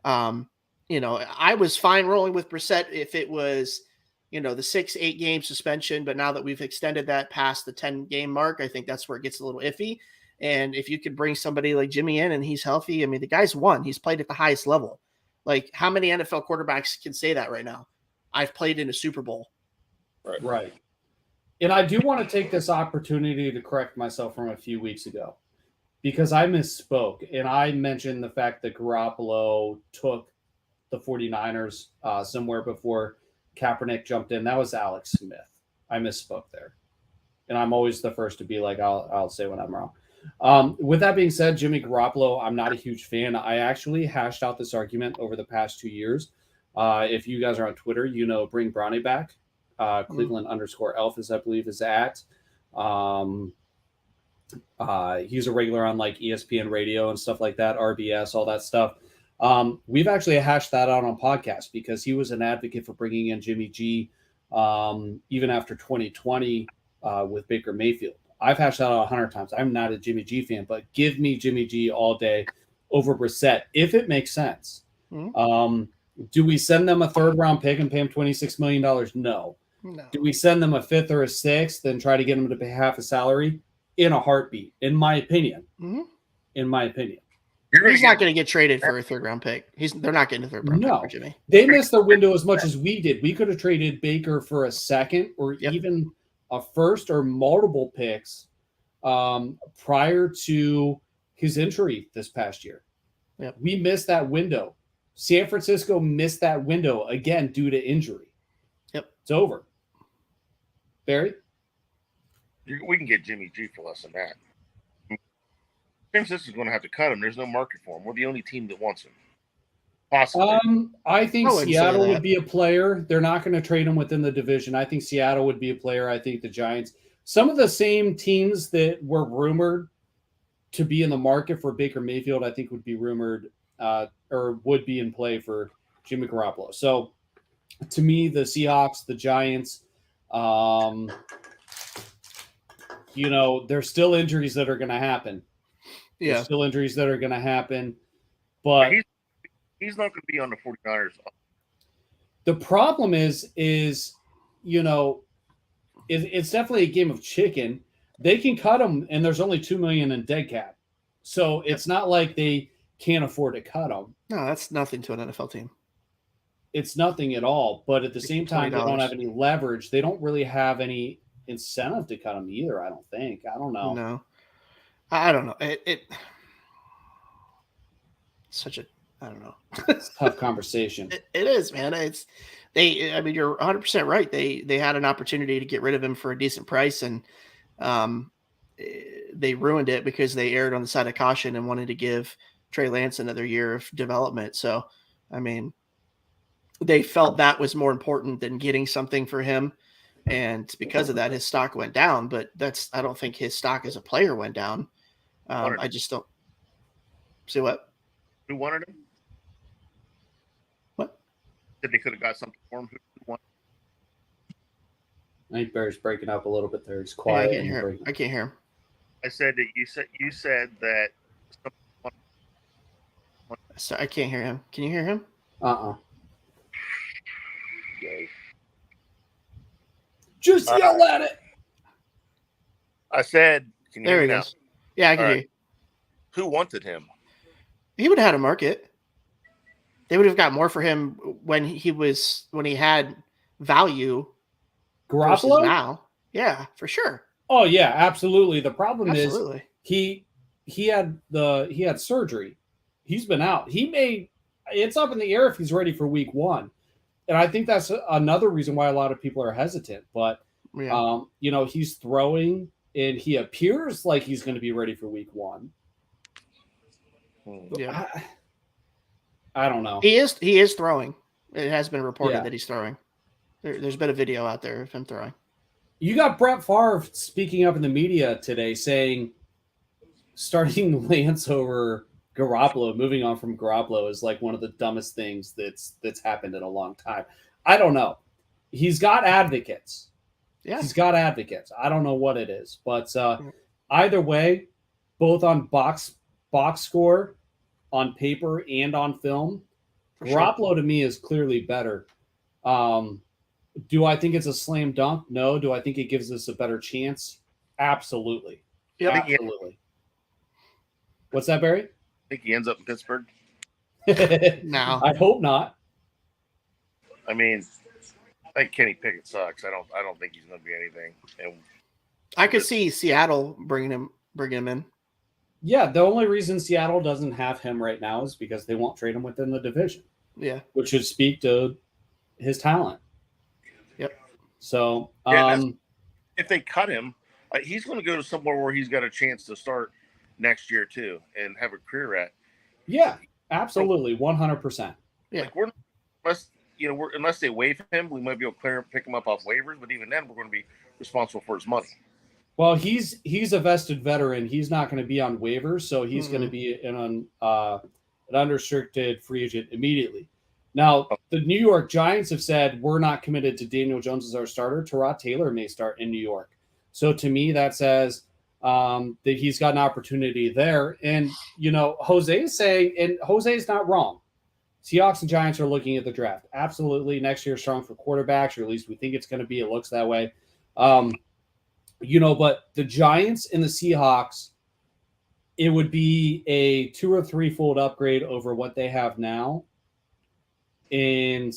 I was fine rolling with Brissett if it was, the 6-8 game suspension. But now that we've extended that past the 10 game mark, I think that's where it gets a little iffy. And if you could bring somebody like Jimmy in and he's healthy, I mean, the guy's won. He's played at the highest level. Like, how many NFL quarterbacks can say that right now? I've played in a Super Bowl. Right. And I do want to take this opportunity to correct myself from a few weeks ago because I misspoke. And I mentioned the fact that Garoppolo took the 49ers somewhere before Kaepernick jumped in. That was Alex Smith. I misspoke there. And I'm always the first to be like, I'll say when I'm wrong. With that being said, Jimmy Garoppolo, I'm not a huge fan. I actually hashed out this argument over the past 2 years. If you guys are on Twitter, bring Brownie back. Cleveland _Elf, I believe, is at. He's a regular on like ESPN radio and stuff like that, RBS, all that stuff. We've actually hashed that out on podcast because he was an advocate for bringing in Jimmy G even after 2020 with Baker Mayfield. I've hashed that out 100 times. I'm not a Jimmy G fan, but give me Jimmy G all day over Brissett if it makes sense. Mm-hmm. Do we send them a 3rd round pick and pay him $26 million? No. Do we send them a 5th or a 6th and try to get him to pay half a salary? In a heartbeat, in my opinion. Mm-hmm. In my opinion. He's not going to get traded for a 3rd round pick. They're not getting a 3rd round pick for Jimmy. They missed the window as much as we did. We could have traded Baker for a 2nd or even a 1st or multiple picks prior to his injury this past year. Yep. We missed that window. San Francisco missed that window again due to injury. Yep. It's over. Barry? We can get Jimmy G for less than that. San Francisco's going to have to cut him. There's no market for him. We're the only team that wants him. Possibly. I think I wouldn't say Seattle that. would be a player. They're not going to trade him within the division. I think Seattle would be a player. I think the Giants. Some of the same teams that were rumored to be in the market for Baker Mayfield, I think would be rumored or would be in play for Jimmy Garoppolo. So to me, the Seahawks, the Giants, there's still injuries that are going to happen. Yeah. There's still injuries that are going to happen. But he's not going to be on the 49ers. The problem is it's definitely a game of chicken. They can cut him, and there's only $2 million in dead cap. So it's not like they can't afford to cut him. No, that's nothing to an NFL team. It's nothing at all. But at the same time, they don't $20. have any leverage. They don't really have any incentive to cut him either, I don't think. I don't know. No. I don't know. Such a I don't know. It's a tough conversation. It is, man. I mean, you're 100% right. They had an opportunity to get rid of him for a decent price, and they ruined it because they erred on the side of caution and wanted to give Trey Lance another year of development. So, I mean, they felt that was more important than getting something for him. And because of that, his stock went down, but I don't think his stock as a player went down. I just don't see what. Who wanted him? What? Said they could have got something for him. Who wanted I think Bear's breaking up a little bit there. He's Yeah, quiet. I can't hear him. I said that you said that. So I can't hear him. Can you hear him? Yay. Just yell at it. I said, can you There hear he me now? goes. Yeah, I can All hear right. you. Who wanted him? He would have had a market. They would have got more for him when he had value versus Garoppolo? now. Yeah, for sure. Oh yeah, absolutely. The problem Absolutely. is he had surgery. He's been out. It's up in the air if he's ready for week 1. And I think that's another reason why a lot of people are hesitant. But Yeah. he's throwing and he appears like he's going to be ready for week 1. Yeah. I don't know. He is throwing. It has been reported Yeah. that he's throwing. There's been a video out there of him throwing. You got Brett Favre speaking up in the media today saying starting Lance over Garoppolo, moving on from Garoppolo is like one of the dumbest things that's happened in a long time. I don't know. He's got advocates. Yeah. He's got advocates. I don't know what it is, but either way, both on box score, on paper, and on film, For Garoppolo sure. to me is clearly better. Do I think it's a slam dunk? No. Do I think it gives us a better chance? Absolutely. Yep. Absolutely. What's that, Barry? I think he ends up in Pittsburgh. No. I hope not. I mean, I think Kenny Pickett sucks. I don't think he's going to be anything. And I could see Seattle bringing him in. Yeah, the only reason Seattle doesn't have him right now is because they won't trade him within the division. Yeah. Which should speak to his talent. Yep. So, if they cut him, he's going to go to somewhere where he's got a chance to start next year too and have a career at. Yeah, absolutely, 100%. Yeah. Like unless they waive him, we might be able to pick him up off waivers. But even then, we're going to be responsible for his money. Well, he's a vested veteran. He's not going to be on waivers, so he's going to be an unrestricted free agent immediately. Now, the New York Giants have said we're not committed to Daniel Jones as our starter. Tyrod Taylor may start in New York. So to me, that says that he's got an opportunity there. And, Jose is saying, and Jose is not wrong, Seahawks and Giants are looking at the draft. Absolutely. Next year, strong for quarterbacks, or at least we think it's going to be. It looks that way. But the Giants and the Seahawks, it would be a 2 or 3-fold upgrade over what they have now. And,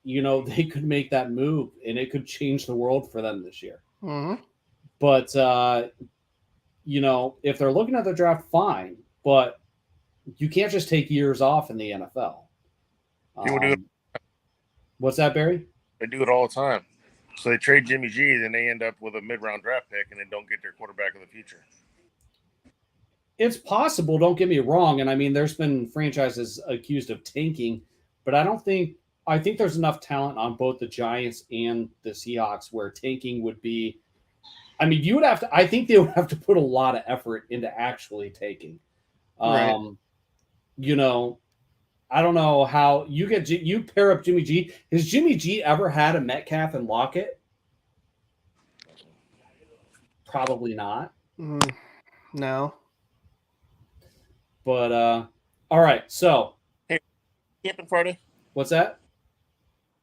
they could make that move, and it could change the world for them this year. Mm-hmm. But, if they're looking at the draft, fine. But you can't just take years off in the NFL. People do it. What's that, Barry? They do it all the time. So they trade Jimmy G, then they end up with a mid-round draft pick, and then don't get their quarterback of the future. It's possible, don't get me wrong. And I mean, there's been franchises accused of tanking, but I think there's enough talent on both the Giants and the Seahawks where tanking would be, I think they would have to put a lot of effort into actually taking. Right. I don't know how you pair up Jimmy G. Has Jimmy G ever had a Metcalf and Lockett? Probably not. No. But all right. So, Camping Friday? What's that?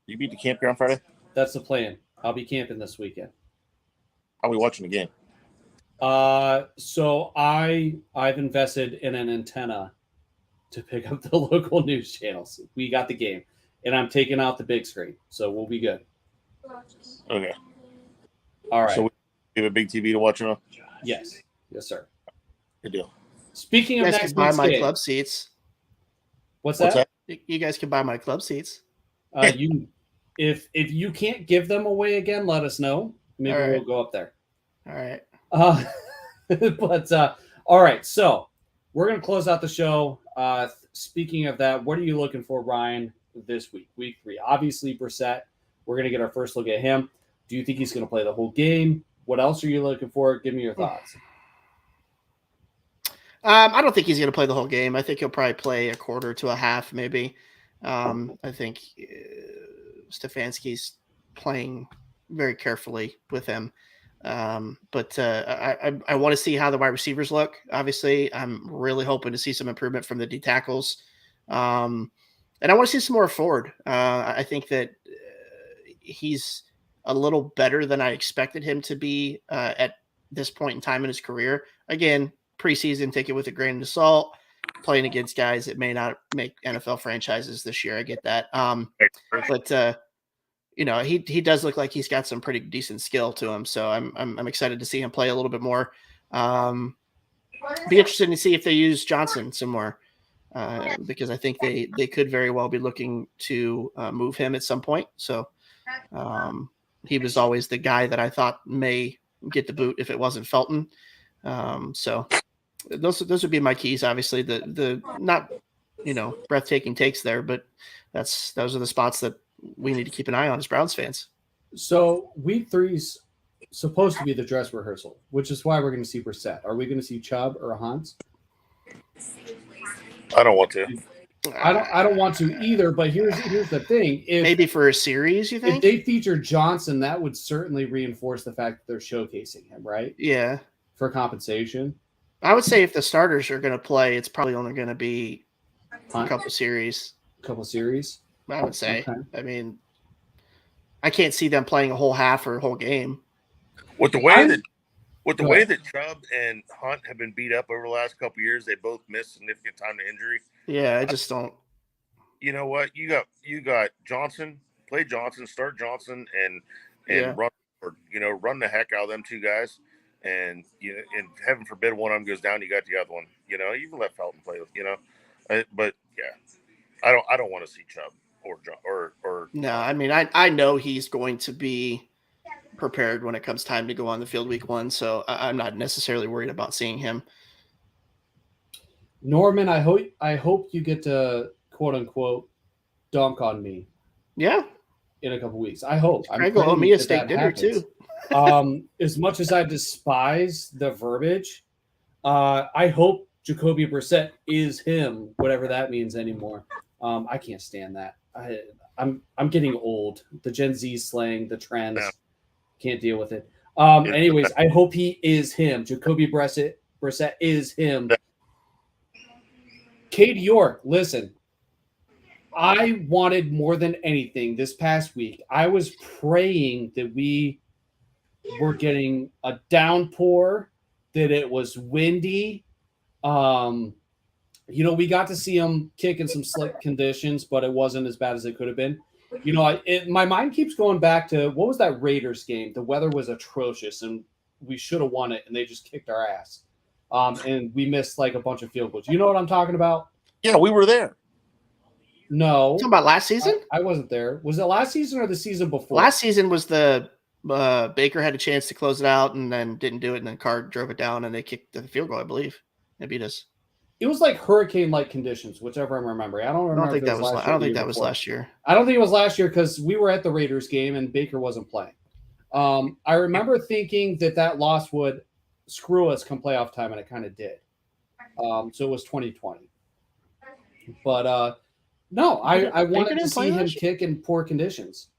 You beat the camp here on Friday? That's the plan. I'll be camping this weekend. How are we watching the game? So I've invested in an antenna to pick up the local news channels. We got the game, and I'm taking out the big screen, so we'll be good. Okay. All right. So we have a big TV to watch on? Yes, sir. Good deal. Speaking You of guys next can buy week's my game, club seats. What's What's that? You guys can buy my club seats. You, if you can't give them away again, let us know. Maybe All right. we'll go up there. All right. But all right, so we're gonna close out the show. Speaking of that, what are you looking for, Ryan, this week, week 3? Obviously, Brissett. We're gonna get our first look at him. Do you think he's gonna play the whole game? What else are you looking for? Give me your thoughts. I don't think he's going to play the whole game. I think he'll probably play a quarter to a half, maybe. I think Stefanski's playing very carefully with him. But I want to see how the wide receivers look. Obviously, I'm really hoping to see some improvement from the D tackles. And I want to see some more Ford. I think that he's a little better than I expected him to be at this point in time in his career. Again, preseason, take it with a grain of salt, playing against guys that may not make NFL franchises this year. I get that. But he does look like he's got some pretty decent skill to him. So I'm excited to see him play a little bit more. Be interested to see if they use Johnson some more because I think they could very well be looking to move him at some point. So he was always the guy that I thought may get the boot if it wasn't Felton. So those would be my keys. Obviously, the not breathtaking takes there, but those are the spots that we need to keep an eye on as Browns fans. So week 3's supposed to be the dress rehearsal, which is why we're going to see Brissett. Are we going to see Chubb or Hunt? I don't want to. I don't want to either. But here's the thing: maybe for a series, you think? If they feature Johnson, that would certainly reinforce the fact that they're showcasing him, right? Yeah. For compensation. I would say if the starters are going to play, it's probably only going to be a couple series. I would say. Okay. I mean, I can't see them playing a whole half or a whole game. With the way that Chubb and Hunt have been beat up over the last couple of years, they both missed significant time to injury. Yeah, I just don't. You know what? You got Johnson. Play Johnson. Start Johnson and run the heck out of them two guys. And and heaven forbid one of them goes down, you got the other one. You can let Felton play. But yeah, I don't want to see Chubb or. No, I mean I know he's going to be prepared when it comes time to go on the field week 1, so I'm not necessarily worried about seeing him. Norman, I hope you get to quote unquote dunk on me. Yeah. In a couple weeks, I hope. Greg will owe me a steak dinner too. As much as I despise the verbiage, I hope Jacoby Brissett is him, whatever that means anymore. I can't stand that. I'm getting old. The Gen Z slang, the trends, can't deal with it. Anyways, I hope he is him. Jacoby Brissett is him. Cade York, listen. I wanted more than anything this past week. I was praying that we were getting a downpour, that it was windy. We got to see him kick in some slick conditions, but it wasn't as bad as it could have been. My mind keeps going back to what was that Raiders game? The weather was atrocious, and we should have won it, and they just kicked our ass. And we missed like a bunch of field goals. You know what I'm talking about? Yeah, we were there. No. Talking about last season? I wasn't there. Was it last season or the season before? Last season was the Baker had a chance to close it out and then didn't do it, and then Carr drove it down and they kicked the field goal, I believe. They beat us. It was like hurricane-like conditions, whichever I'm remembering. I don't think that was last year. I don't think it was last year because we were at the Raiders game and Baker wasn't playing. I remember thinking that loss would screw us come playoff time, and it kind of did. So it was 2020. But no, I wanted to see him kick in poor conditions.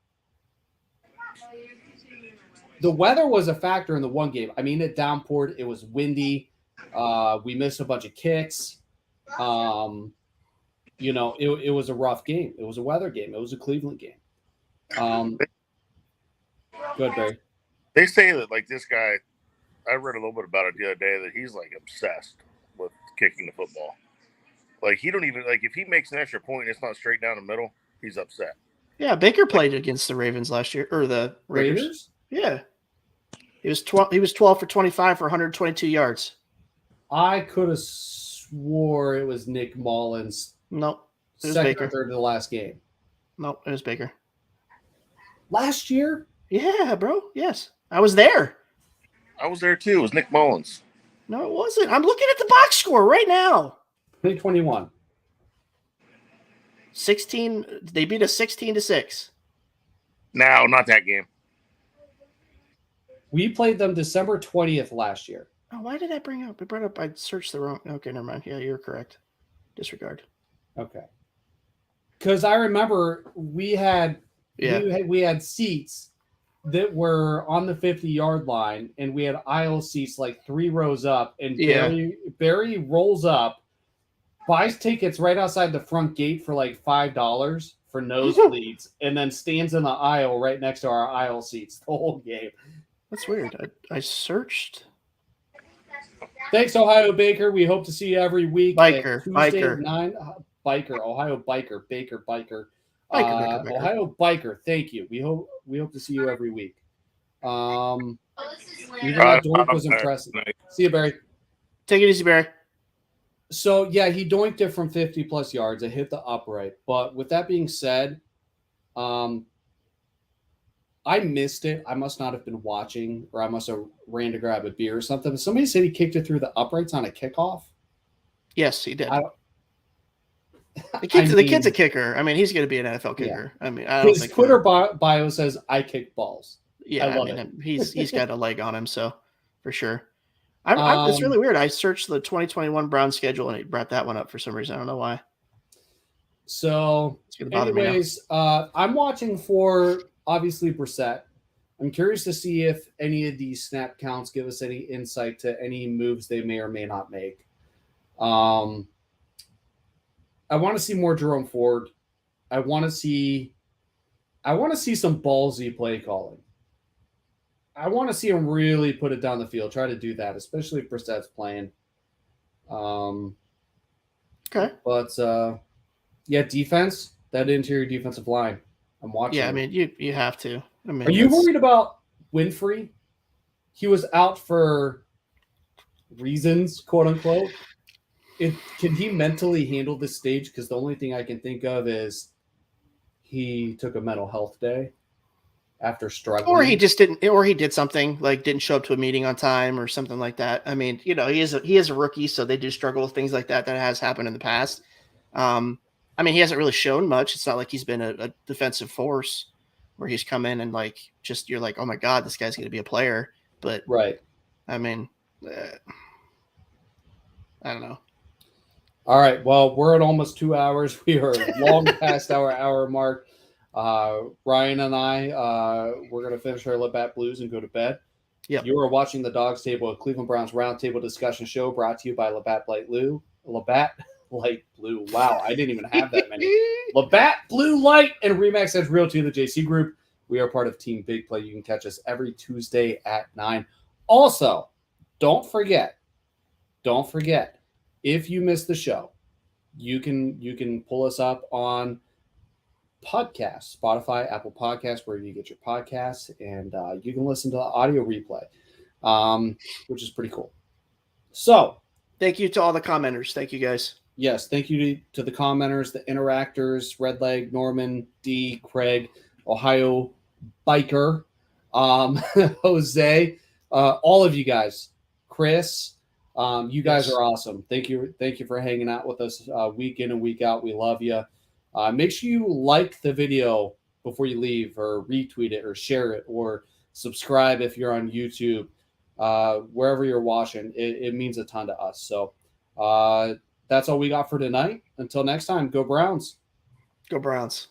The weather was a factor in the one game. I mean, it downpoured. It was windy. We missed a bunch of kicks. It was a rough game. It was a weather game. It was a Cleveland game. Go ahead, Barry. They say that like this guy, I read a little bit about it the other day, that he's like obsessed with kicking the football. Like he don't even if he makes an extra point and it's not straight down the middle, he's upset. Yeah, Baker played against the Ravens last year, or the Raiders. Yeah, he was 12 for 25 for 122 yards. I could have swore it was Nick Mullins. Nope. was second Baker. or third to the last game. Nope, it was Baker. Last year? Yeah, bro. Yes. I was there. I was there too. It was Nick Mullins. No, it wasn't. I'm looking at the box score right now. 2021. 16. They beat us 16-6. No, not that game. We played them December 20th last year. Oh, why did I bring up? I brought up. I searched the wrong. Okay, never mind. Yeah, you're correct. Disregard. Okay. Because I remember we had seats that were on the 50-yard line, and we had aisle seats like 3 rows up, and Barry rolls up, buys tickets right outside the front gate for like $5 for nosebleeds, and then stands in the aisle right next to our aisle seats the whole game. That's weird. I searched. Thanks, Ohio Baker. We hope to see you every week. Biker. At 9. Biker. Ohio Biker. Baker. Biker. Baker. Ohio Biker. Thank you. We hope to see you every week. Even though Doink was impressive. See you, Barry. Take it easy, Barry. So yeah, he doinked it from 50+ yards. It hit the upright. But with that being said, I missed it. I must not have been watching, or I must have ran to grab a beer or something. But somebody said he kicked it through the uprights on a kickoff. Yes, he did. The I kid's a kicker. I mean, he's going to be an NFL kicker. Yeah. I mean, I don't his think Twitter bio says "I kick balls." Yeah, I mean, he's got a leg on him, so for sure. It's really weird. I searched the 2021 Browns schedule and it brought that one up for some reason. I don't know why. So, anyways, I'm watching for obviously Brissett. I'm curious to see if any of these snap counts give us any insight to any moves they may or may not make. I want to see more Jerome Ford. I want to see some ballsy play calling. I want to see him really put it down the field, try to do that, especially if Brissett's playing. Okay. But yeah, defense, that interior defensive line. I'm watching. Yeah, I mean, you have to. I mean, are you worried about Winfrey? He was out for reasons, quote unquote. Can he mentally handle this stage? Because the only thing I can think of is he took a mental health day after struggling. Or he just didn't, or he did something like didn't show up to a meeting on time or something like that. I mean, he is a rookie, so they do struggle with things like that. That has happened in the past. I mean, he hasn't really shown much. It's not like he's been a defensive force where he's come in and like just you're like, oh my god, this guy's going to be a player. But right. I mean, I don't know. All right. Well, we're at almost 2 hours. We are long past our hour mark. Ryan and I, we're going to finish our Labatt Blues and go to bed. Yep. You are watching the Dawgs Table, a Cleveland Browns Roundtable discussion show brought to you by Labatt Light Blue. Wow, I didn't even have that many. Labatt Blue Light and Remax Edge Realty, the JC Group. We are part of Team Big Play. You can catch us every Tuesday at 9. Also, don't forget, if you miss the show, you can pull us up on podcasts, Spotify, Apple Podcasts, where you get your podcasts, and you can listen to the audio replay, which is pretty cool. So, thank you to all the commenters. Thank you, guys. Yes, thank you to the commenters, the interactors, Redleg, Norman, D, Craig, Ohio Biker, Jose, all of you guys, Chris. You guys are awesome. Thank you for hanging out with us week in and week out. We love you. Make sure you like the video before you leave, or retweet it, or share it, or subscribe if you're on YouTube. Wherever you're watching, it means a ton to us. So that's all we got for tonight. Until next time, go Browns. Go Browns.